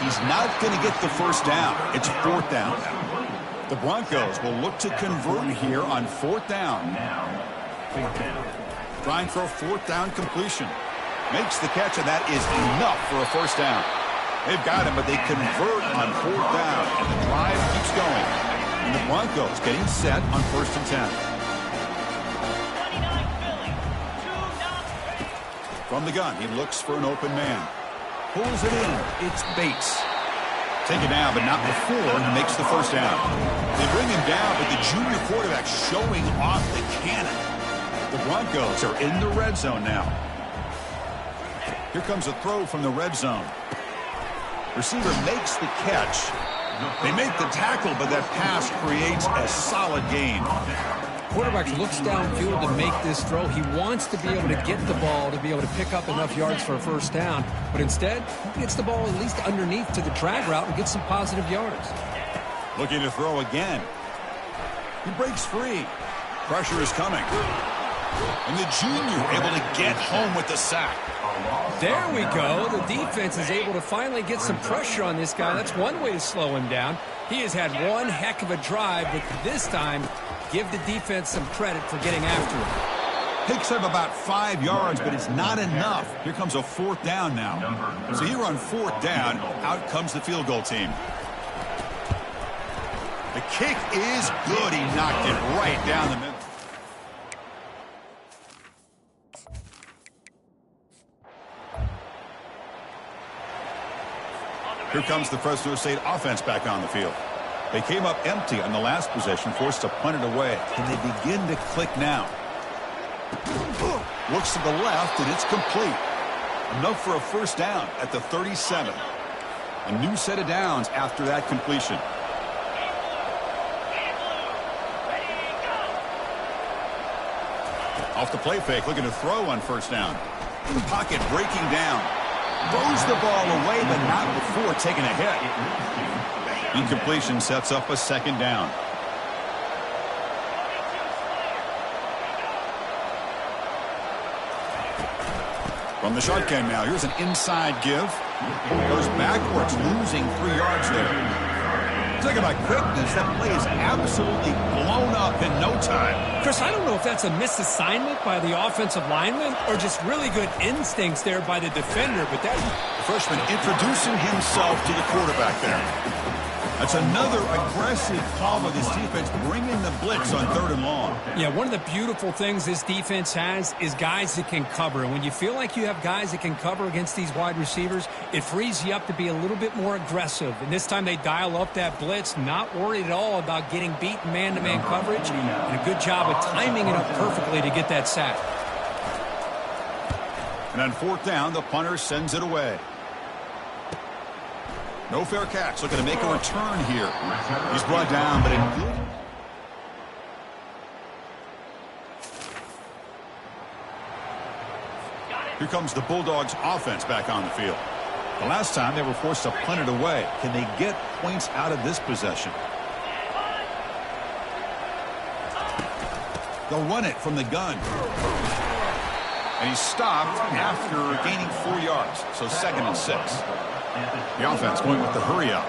He's not going to get the first down. It's 4th down. The Broncos will look to convert here on 4th down. Trying for a 4th down completion. Makes the catch, and that is enough for a first down. They've got him, but they convert on 4th down, and the drive keeps going. And the Broncos getting set on 1st and 10. From the gun, he looks for an open man. Pulls it in. It's Bates. Taken down, but not before he makes the first down. They bring him down, but the junior quarterback showing off the cannon. The Broncos are in the red zone now. Here comes a throw from the red zone. Receiver makes the catch. They make the tackle, but that pass creates a solid gain. Quarterback looks downfield to make this throw. He wants to be able to get the ball to be able to pick up enough yards for a first down. But instead, he gets the ball at least underneath to the drag route and gets some positive yards. Looking to throw again. He breaks free. Pressure is coming. And the junior able to get home with the sack. There we go. The defense is able to finally get some pressure on this guy. That's one way to slow him down. He has had one heck of a drive, but this time, give the defense some credit for getting after him. Picks up about 5 yards, but it's not enough. Here comes a 4th down now. So here on 4th down, out comes the field goal team. The kick is good. He knocked it right down the middle. Here comes the Fresno State offense back on the field. They came up empty on the last possession, forced to punt it away. Can they begin to click now? Looks to the left, and it's complete. Enough for a first down at the 37. A new set of downs after that completion. Off the play fake, looking to throw on first down. The pocket breaking down. Throws the ball away, but not before taking a hit. Incompletion sets up a second down. From the shotgun now, here's an inside give. Goes backwards, losing 3 yards there. Talking about quickness, that play is absolutely blown up in no time. Chris, I don't know if that's a misassignment by the offensive lineman or just really good instincts there by the defender, but that... The freshman introducing himself to the quarterback there. That's another aggressive call by this defense, bringing the blitz on 3rd and long. Yeah, one of the beautiful things this defense has is guys that can cover. And when you feel like you have guys that can cover against these wide receivers, it frees you up to be a little bit more aggressive. And this time they dial up that blitz, not worried at all about getting beat in man-to-man coverage. And a good job of timing it up perfectly to get that sack. And on 4th down, the punter sends it away. No fair catch, looking to make a return here. He's brought down, but in good. Here comes the Bulldogs offense back on the field. The last time they were forced to punt it away. Can they get points out of this possession? They'll run it from the gun. And he's stopped after gaining 4 yards. So 2nd and 6. The offense going with the hurry up.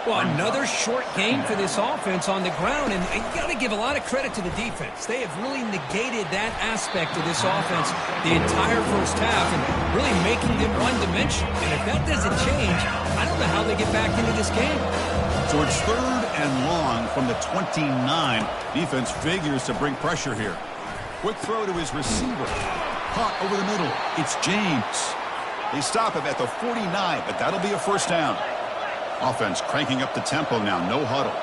Well, another short game for this offense on the ground, and you got to give a lot of credit to the defense. They have really negated that aspect of this offense the entire first half and really making them one-dimensional. And if that doesn't change, I don't know how they get back into this game. So it's 3rd and long from the 29. Defense figures to bring pressure here. Quick throw to his receiver. Caught over the middle. It's James. They stop him at the 49, but that'll be a first down. Offense cranking up the tempo now, no huddle.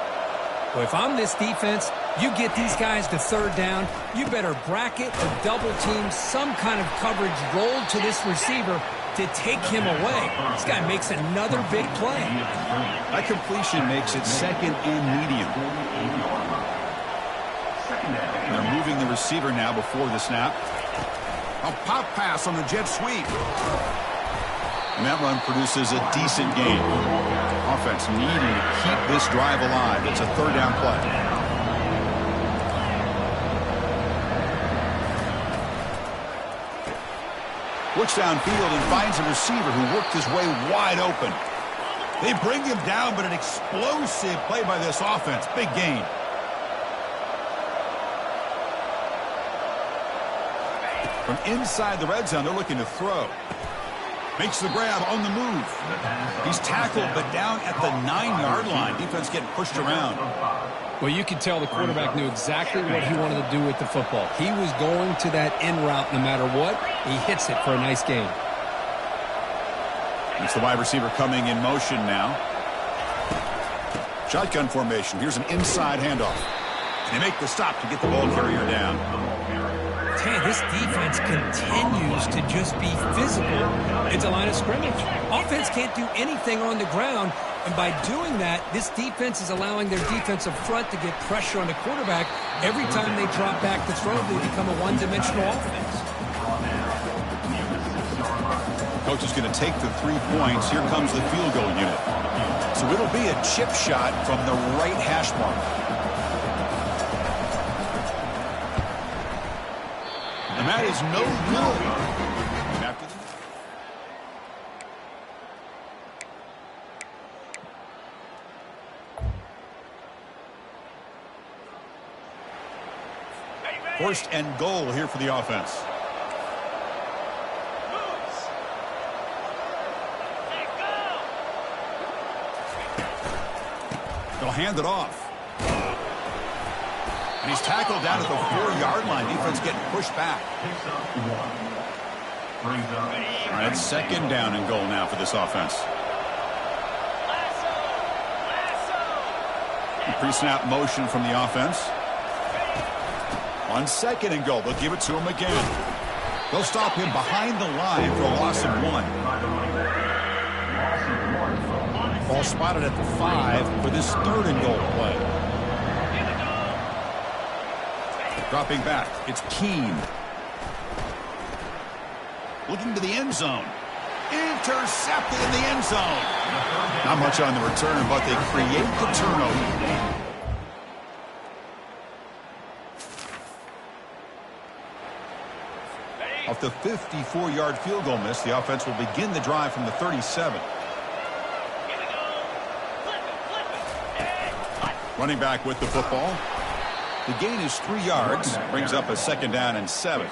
Well, if I'm this defense, you get these guys to 3rd down, you better bracket or double team some kind of coverage rolled to this receiver to take him away. This guy makes another big play. That completion makes it 2nd and medium. They're moving the receiver now before the snap. A pop pass on the jet sweep. And that run produces a decent gain. Offense needing to keep this drive alive. It's a 3rd down play. Looks downfield and finds a receiver who worked his way wide open. They bring him down, but an explosive play by this offense. Big gain. From inside the red zone, they're looking to throw. Makes the grab on the move. He's tackled, but down at the 9-yard line. Defense getting pushed around. Well, you can tell the quarterback knew exactly what he wanted to do with the football. He was going to that in route no matter what. He hits it for a nice gain. It's the wide receiver coming in motion now. Shotgun formation. Here's an inside handoff. They make the stop to get the ball carrier down. Hey, this defense continues to just be physical at the line of scrimmage. Offense can't do anything on the ground, and by doing that, this defense is allowing their defensive front to get pressure on the quarterback. Every time they drop back to throw, they become a one-dimensional offense. Coach is going to take the 3 points. Here comes the field goal unit. So it'll be a chip shot from the right hash mark. And that is no good. First and goal here for the offense. They'll hand it off. And he's tackled down at the 4-yard line. Defense getting pushed back. All right, 2nd down and goal now for this offense. Pre-snap motion from the offense. On 2nd and goal, they'll give it to him again. They'll stop him behind the line for a loss of 1. Ball spotted at the 5 for this 3rd and goal play. Dropping back, it's Keene. Looking to the end zone. Intercepted in the end zone. Not much on the return, but they create the turnover. Off the 54-yard field goal miss, the offense will begin the drive from the 37. Running back with the football. The gain is 3 yards, brings up a 2nd down and 7.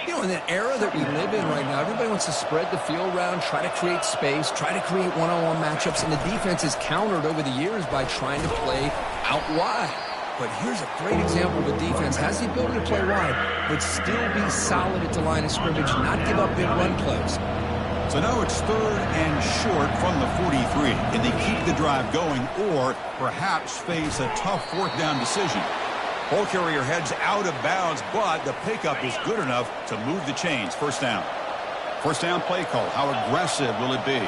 You know, in that era that we live in right now, everybody wants to spread the field around, try to create space, try to create one-on-one matchups, and the defense is countered over the years by trying to play out wide. But here's a great example of a defense has the ability to play wide, but still be solid at the line of scrimmage, not give up big run plays. So now it's 3rd and short from the 43. Can they keep the drive going or perhaps face a tough 4th down decision? Ball carrier heads out of bounds, but the pickup is good enough to move the chains. 1st down. 1st down play call. How aggressive will it be?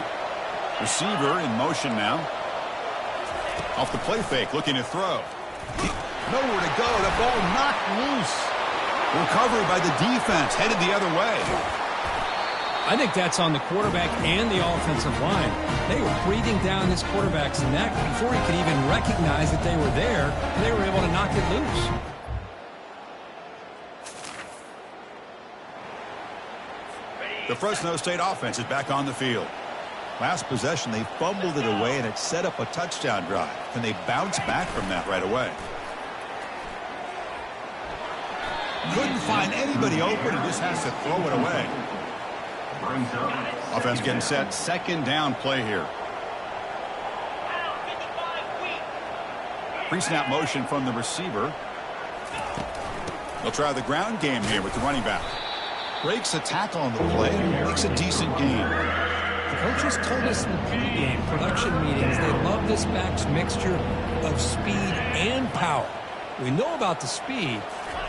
Receiver in motion now. Off the play fake, looking to throw. Nowhere to go. The ball knocked loose. Recovery by the defense, headed the other way. I think that's on the quarterback and the offensive line. They were breathing down this quarterback's neck before he could even recognize that they were there, and they were able to knock it loose. The Fresno State offense is back on the field. Last possession, they fumbled it away, and it set up a touchdown drive. Can they bounce back from that right away? Couldn't find anybody open and just has to throw it away. Offense getting set. 2nd down play here. Pre-snap motion from the receiver. They'll try the ground game here with the running back. Breaks a tackle on the play. Makes a decent gain. The coaches told us in the pregame production meetings they love this back's mixture of speed and power. We know about the speed,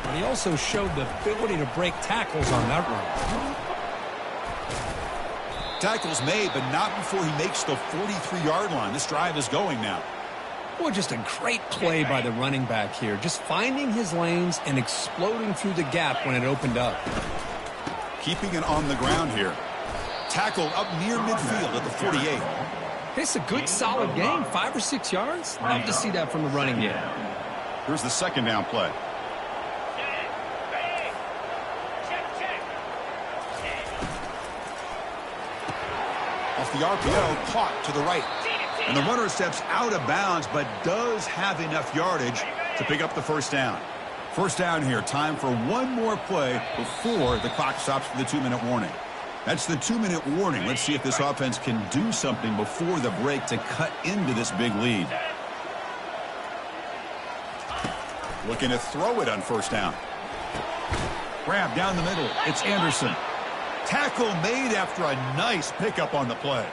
but he also showed the ability to break tackles on that run. Tackles made, but not before he makes the 43-yard line. This drive is going now. Well, just a great play by the running back here. Just finding his lanes and exploding through the gap when it opened up. Keeping it on the ground here. Tackled up near midfield at the 48. It's a good, solid gain. 5 or 6 yards. Love to see that from the running game. Here's the 2nd down play. Off the RPO, caught to the right. And the runner steps out of bounds, but does have enough yardage to pick up the 1st down. 1st down here. Time for one more play before the clock stops for the 2-minute warning. That's the 2-minute warning. Let's see if this offense can do something before the break to cut into this big lead. Looking to throw it on 1st down. Grab down the middle. It's Anderson. Tackle made after a nice pickup on the play.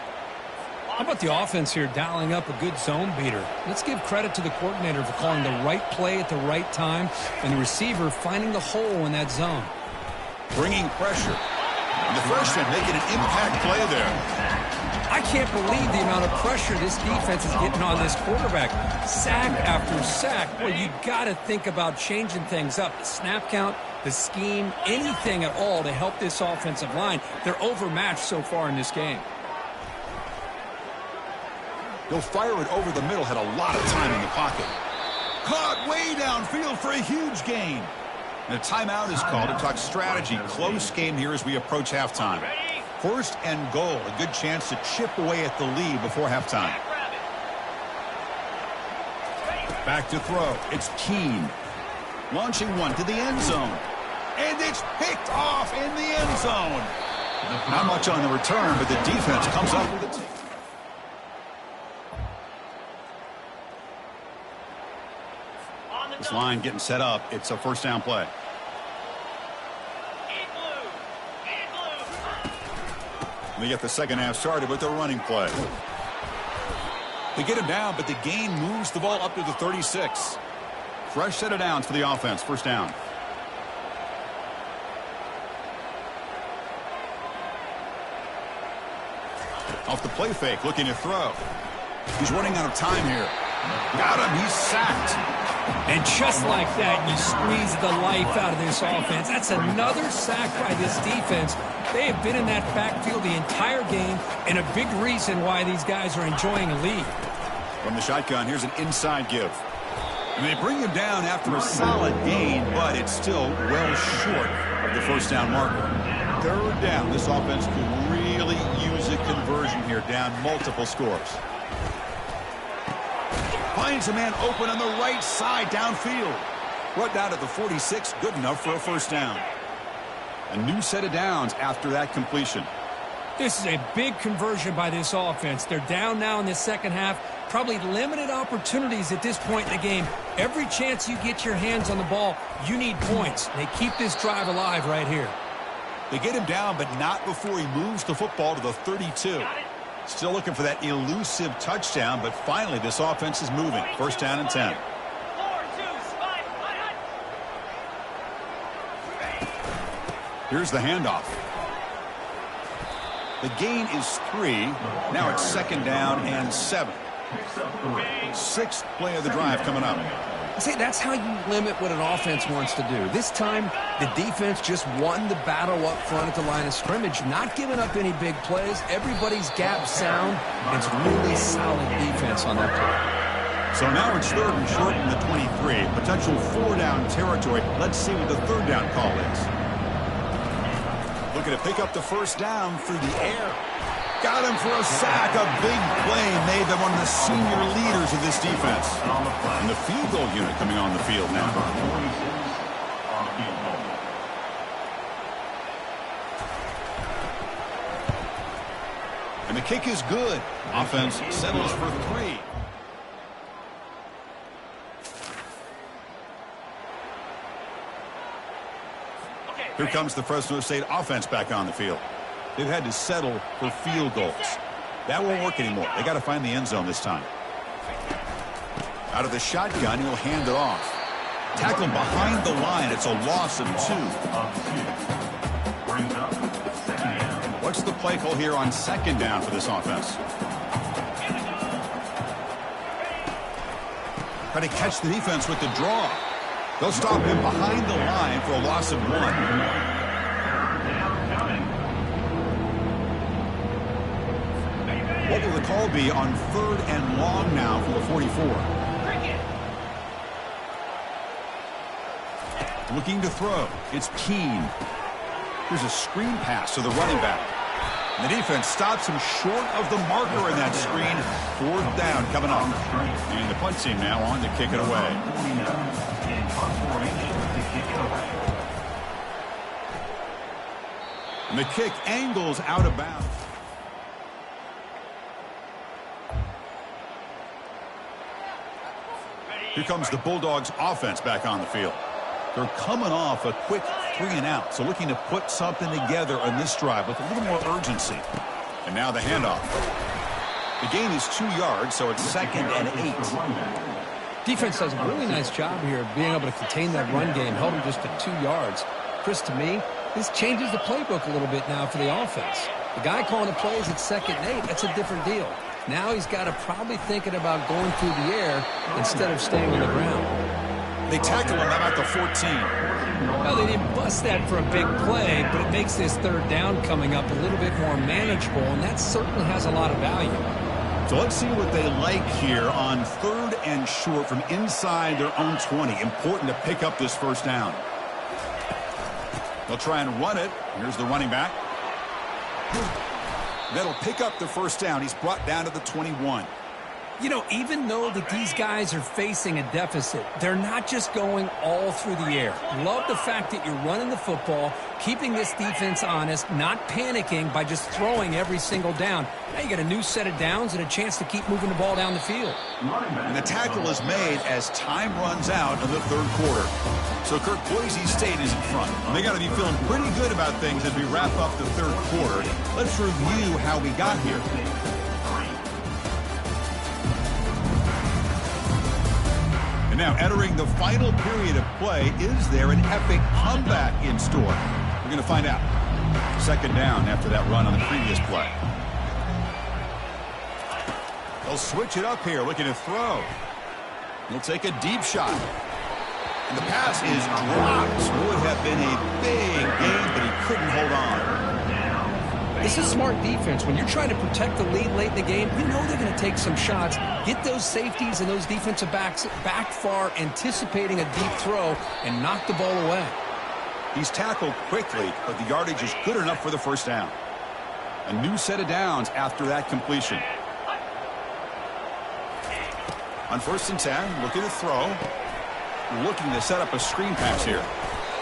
How about the offense here dialing up a good zone beater? Let's give credit to the coordinator for calling the right play at the right time and the receiver finding the hole in that zone. Bringing pressure. And the freshman making an impact play there. I can't believe the amount of pressure this defense is getting on this quarterback. Sack after sack. Well, you got to think about changing things up. The snap count, the scheme, anything at all to help this offensive line. They're overmatched so far in this game. He'll fire it over the middle. Had a lot of time in the pocket. Caught way downfield for a huge gain. And a timeout is called to talk strategy. Close game here as we approach halftime. 1st and goal. A good chance to chip away at the lead before halftime. Back to throw. It's Keene. Launching one to the end zone. And it's picked off in the end zone. Not much on the return, but the defense comes up with it. This line getting set up. It's a 1st down play. We get the 2nd half started with the running play. They get him down, but the gain moves the ball up to the 36. Fresh set of downs for the offense. First down. Off the play fake, looking to throw. He's running out of time here. Got him. He's sacked. And just like that, you squeeze the life out of this offense. That's another sack by this defense. They have been in that backfield the entire game, and a big reason why these guys are enjoying a lead. From the shotgun, here's an inside give. And they bring him down after a solid gain, but it's still well short of the first down marker. Third down, this offense could really use a conversion here, down multiple scores. Finds a man open on the right side downfield. Brought down to the 46, good enough for a first down. A new set of downs after that completion. This is a big conversion by this offense. They're down now in the second half. Probably limited opportunities at this point in the game. Every chance you get your hands on the ball, you need points. They keep this drive alive right here. They get him down, but not before he moves the football to the 32. Still looking for that elusive touchdown, but finally this offense is moving. First down and 10. Here's the handoff. The gain is 3. Now it's second down and 7. Sixth play of the drive coming up. See, that's how you limit what an offense wants to do. This time, the defense just won the battle up front at the line of scrimmage, not giving up any big plays. Everybody's gap sound. It's really solid defense on that play. So now it's third and short from the 23. Potential 4-down territory. Let's see what the third down call is. Looking to pick up the first down through the air. Got him for a sack. A big play made them one of the senior leaders of this defense. And the field goal unit coming on the field now. And the kick is good. Offense settles for 3. Here comes the Fresno State offense back on the field. They've had to settle for field goals. That won't work anymore. They got to find the end zone this time. Out of the shotgun, he'll hand it off. Tackle him behind the line. It's a loss of 2. What's the play call here on second down for this offense? Try to catch the defense with the draw. They'll stop him behind the line for a loss of 1. What will the call be on third and long now for the 44? Looking to throw. It's Keene. Here's a screen pass to the running back. And the defense stops him short of the marker in that screen. Fourth down coming up. And the punt team now on to kick it away. And the kick angles out of bounds. Here comes the Bulldogs offense back on the field. They're coming off a quick 3-and-out, so looking to put something together on this drive with a little more urgency. And now the handoff. The gain is 2 yards, so it's second and 8. Defense does a really nice job here of being able to contain that run game, held him just to 2 yards. Chris, to me, this changes the playbook a little bit now for the offense. The guy calling the plays at second and 8, that's a different deal. Now he's got to probably thinking about going through the air instead of staying on the ground. They tackle him about the 14. Well, they didn't bust that for a big play, but it makes this third down coming up a little bit more manageable, and that certainly has a lot of value. So let's see what they like here on third and short from inside their own 20. Important to pick up this first down. They'll try and run it. Here's the running back. That'll pick up the first down. He's brought down to the 21. You know, even though that these guys are facing a deficit, they're not just going all through the air. Love the fact that you're running the football, keeping this defense honest, not panicking by just throwing every single down. Now you got a new set of downs and a chance to keep moving the ball down the field. And the tackle is made as time runs out in the third quarter. So, Kirk, Boise State is in front. They got to be feeling pretty good about things as we wrap up the third quarter. Let's review how we got here. Now entering the final period of play, is there an epic comeback in store? We're going to find out. Second down after that run on the previous play. They'll switch it up here, looking to throw. He'll take a deep shot. And the pass is dropped. Would have been a big gain, but he couldn't hold on. This is smart defense. When you're trying to protect the lead late in the game, you know they're going to take some shots, get those safeties and those defensive backs back far, anticipating a deep throw, and knock the ball away. He's tackled quickly, but the yardage is good enough for the first down. A new set of downs after that completion. On 1st and 10, looking to throw. Looking to set up a screen pass here.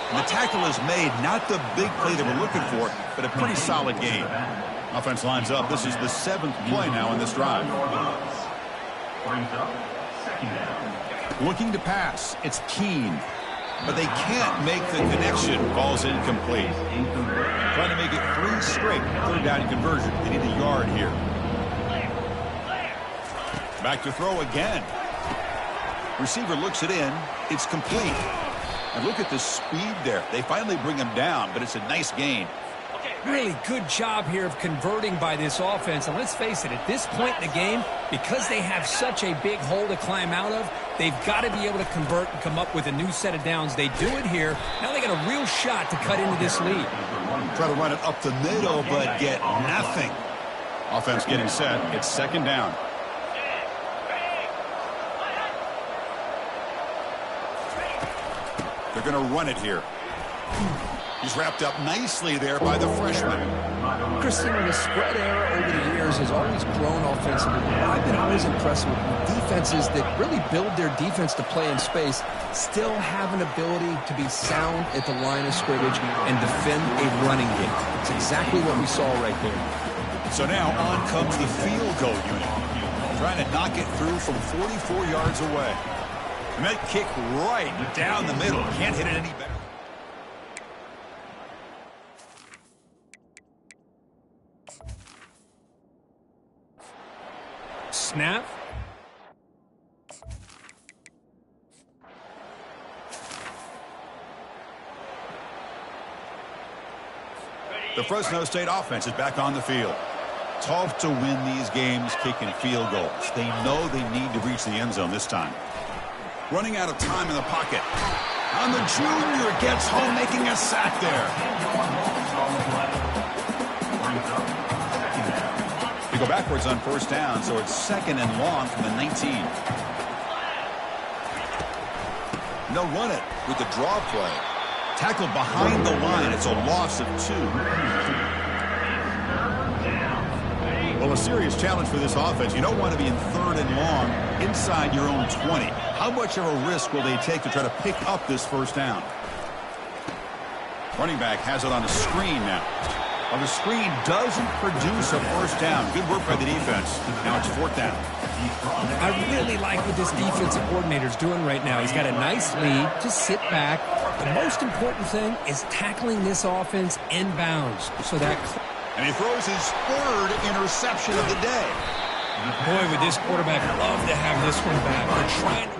And the tackle is made, not the big play that we're looking for, but a pretty solid game. Offense lines up. This is the 7th play now in this drive. Looking to pass. It's Keene. But they can't make the connection. Ball's incomplete. Trying to make it 3 straight. 3rd down conversion. They need a yard here. Back to throw again. Receiver looks it in. It's complete. And look at the speed there. They finally bring him down, but it's a nice gain. Really good job here of converting by this offense. And let's face it, at this point in the game, because they have such a big hole to climb out of, they've got to be able to convert and come up with a new set of downs. They do it here. Now they got a real shot to cut into this lead. Try to run it up the middle, but get nothing. Offense getting set. It's 2nd down. They're going to run it here. He's wrapped up nicely there by the freshman. Christian, the spread era over the years has always grown offensively. I've been always impressed with defenses that really build their defense to play in space, still have an ability to be sound at the line of scrimmage and defend a running game. It's exactly what we saw right there. So now on comes the field goal unit, trying to knock it through from 44 yards away. And that kick right down the middle. Can't hit it any better. Snap. The Fresno State offense is back on the field. Tough to win these games kicking field goals. They know they need to reach the end zone this time. Running out of time in the pocket. On the junior, gets home, making a sack there. They go backwards on 1st down, so it's 2nd and long from the 19. And they'll run it with the draw play. Tackled behind the line. It's a loss of 2. Well, a serious challenge for this offense. You don't want to be in 3rd and long inside your own 20. How much of a risk will they take to try to pick up this 1st down? Running back has it on a screen now. Well, the screen doesn't produce a 1st down. Good work by the defense. Now it's 4th down. I really like what this defensive coordinator's doing right now. He's got a nice lead. Just sit back. The most important thing is tackling this offense inbounds. So that... And he throws his 3rd interception of the day. Boy, would this quarterback love to have this one back. They're trying to...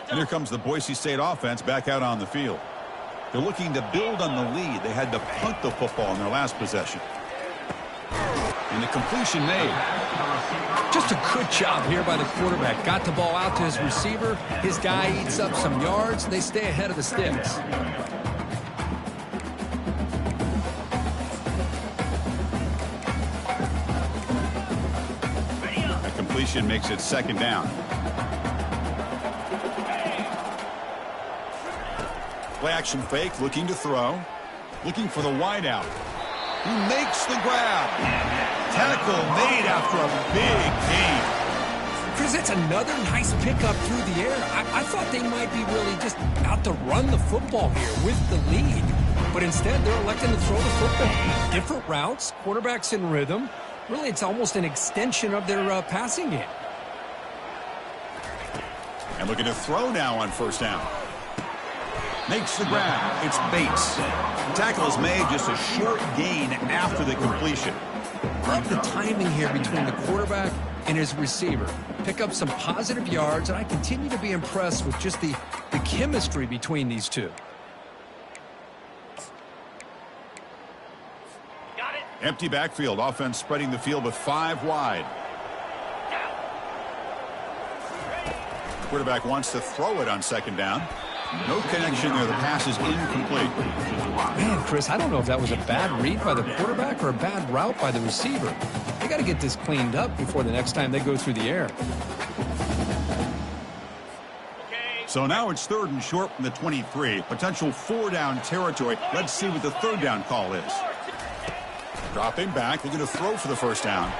And here comes the Boise State offense back out on the field. They're looking to build on the lead. They had to punt the football in their last possession. And the completion made. Just a good job here by the quarterback. Got the ball out to his receiver. His guy eats up some yards. They stay ahead of the sticks. That completion makes it 2nd down. Play action fake, looking to throw. Looking for the wideout. He makes the grab. Tackle made after a big gain. Chris, that's another nice pickup through the air. I thought they might be really just out to run the football here with the lead. But instead, they're electing to throw the football. Different routes, quarterbacks in rhythm. Really, it's almost an extension of their passing game. And looking to throw now on 1st down. Makes the grab. It's Bates. The tackle is made, just a short gain after the completion. Love the timing here between the quarterback and his receiver. Pick up some positive yards, and I continue to be impressed with just the chemistry between these two. Empty backfield. Offense spreading the field with 5 wide. Quarterback wants to throw it on second down. No connection there. The pass is incomplete. Man, Chris, I don't know if that was a bad read by the quarterback or a bad route by the receiver. They got to get this cleaned up before the next time they go through the air. So now it's 3rd and short from the 23. Potential 4-down territory. Let's see what the 3rd down call is. Dropping back, looking to throw for the 1st down.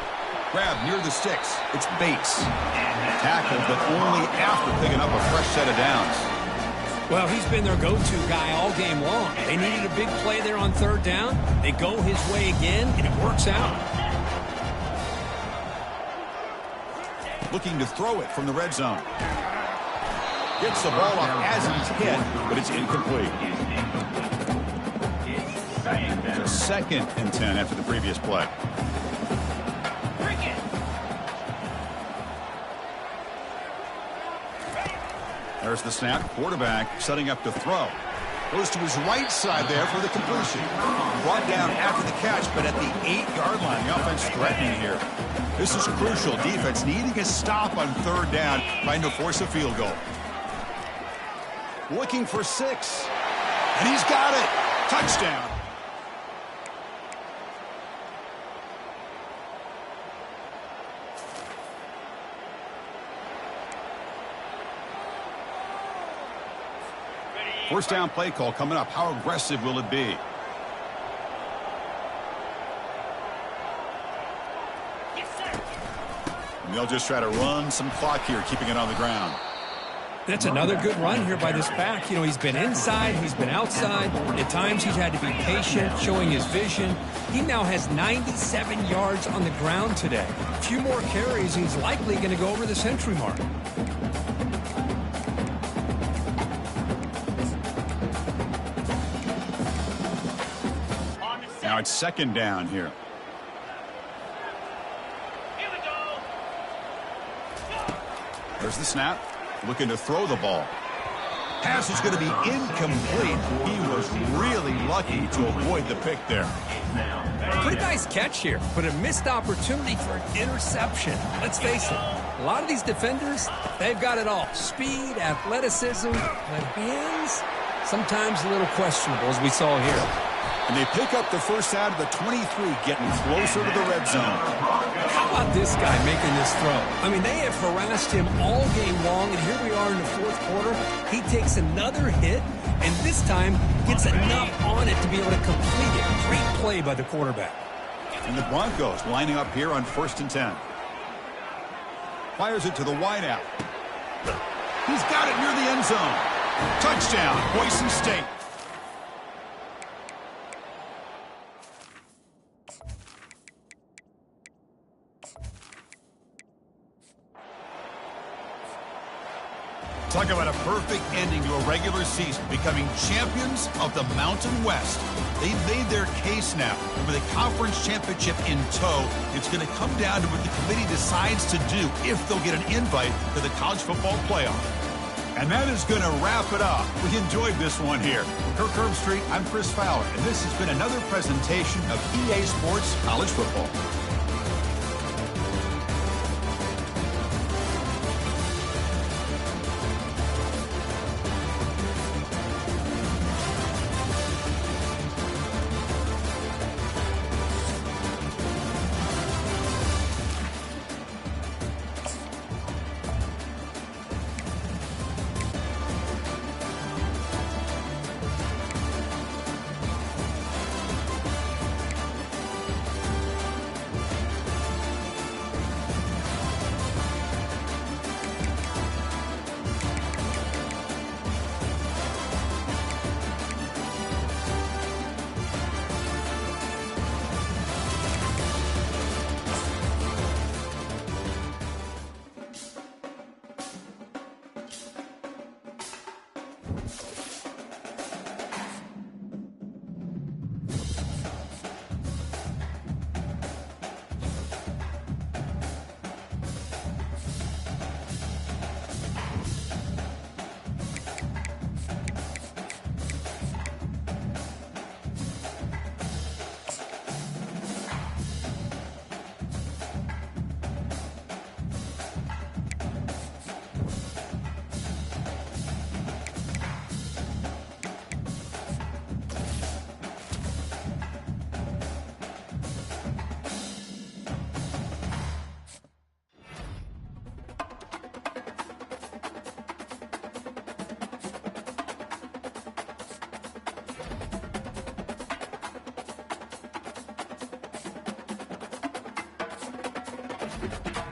Grab near the sticks. It's Bates. Tackled, but only after picking up a fresh set of downs. Well, he's been their go-to guy all game long. They needed a big play there on 3rd down. They go his way again, and it works out. Looking to throw it from the red zone. Gets the ball up as he's hit, but it's incomplete. It's 2nd and 10 after the previous play. There's the snap. Quarterback setting up to throw. Goes to his right side there for the completion. Brought down after the catch, but at the 8-yard line. The offense threatening here. This is crucial. Defense needing a stop on 3rd down, trying to force a field goal. Looking for 6. And he's got it. Touchdown. First down play call coming up. How aggressive will it be? And they'll just try to run some clock here, keeping it on the ground. That's another good run here by this back. You know, he's been inside, he's been outside. At times he's had to be patient, showing his vision. He now has 97 yards on the ground today. A few more carries, and he's likely going to go over the century mark. Now it's 2nd down here. There's the snap. Looking to throw the ball. Pass is going to be incomplete. He was really lucky to avoid the pick there. Pretty nice catch here, but a missed opportunity for an interception. Let's face it, a lot of these defenders, they've got it all. Speed, athleticism, but hands, sometimes a little questionable, as we saw here. And they pick up the first out of the 23, getting closer to the red zone. How about this guy making this throw? I mean, they have harassed him all game long, and here we are in the 4th quarter. He takes another hit, and this time gets enough on it to be able to complete it. Great play by the quarterback. And the Broncos lining up here on 1st and 10. Fires it to the wideout. He's got it near the end zone. Touchdown, Boise State. Talk about a perfect ending to a regular season, becoming champions of the Mountain West. They've made their case now. And with a conference championship in tow, it's going to come down to what the committee decides to do if they'll get an invite to the college football playoff. And that is going to wrap it up. We enjoyed this one here. Kirk Herbstreit, I'm Chris Fowler, and this has been another presentation of EA Sports College Football. it.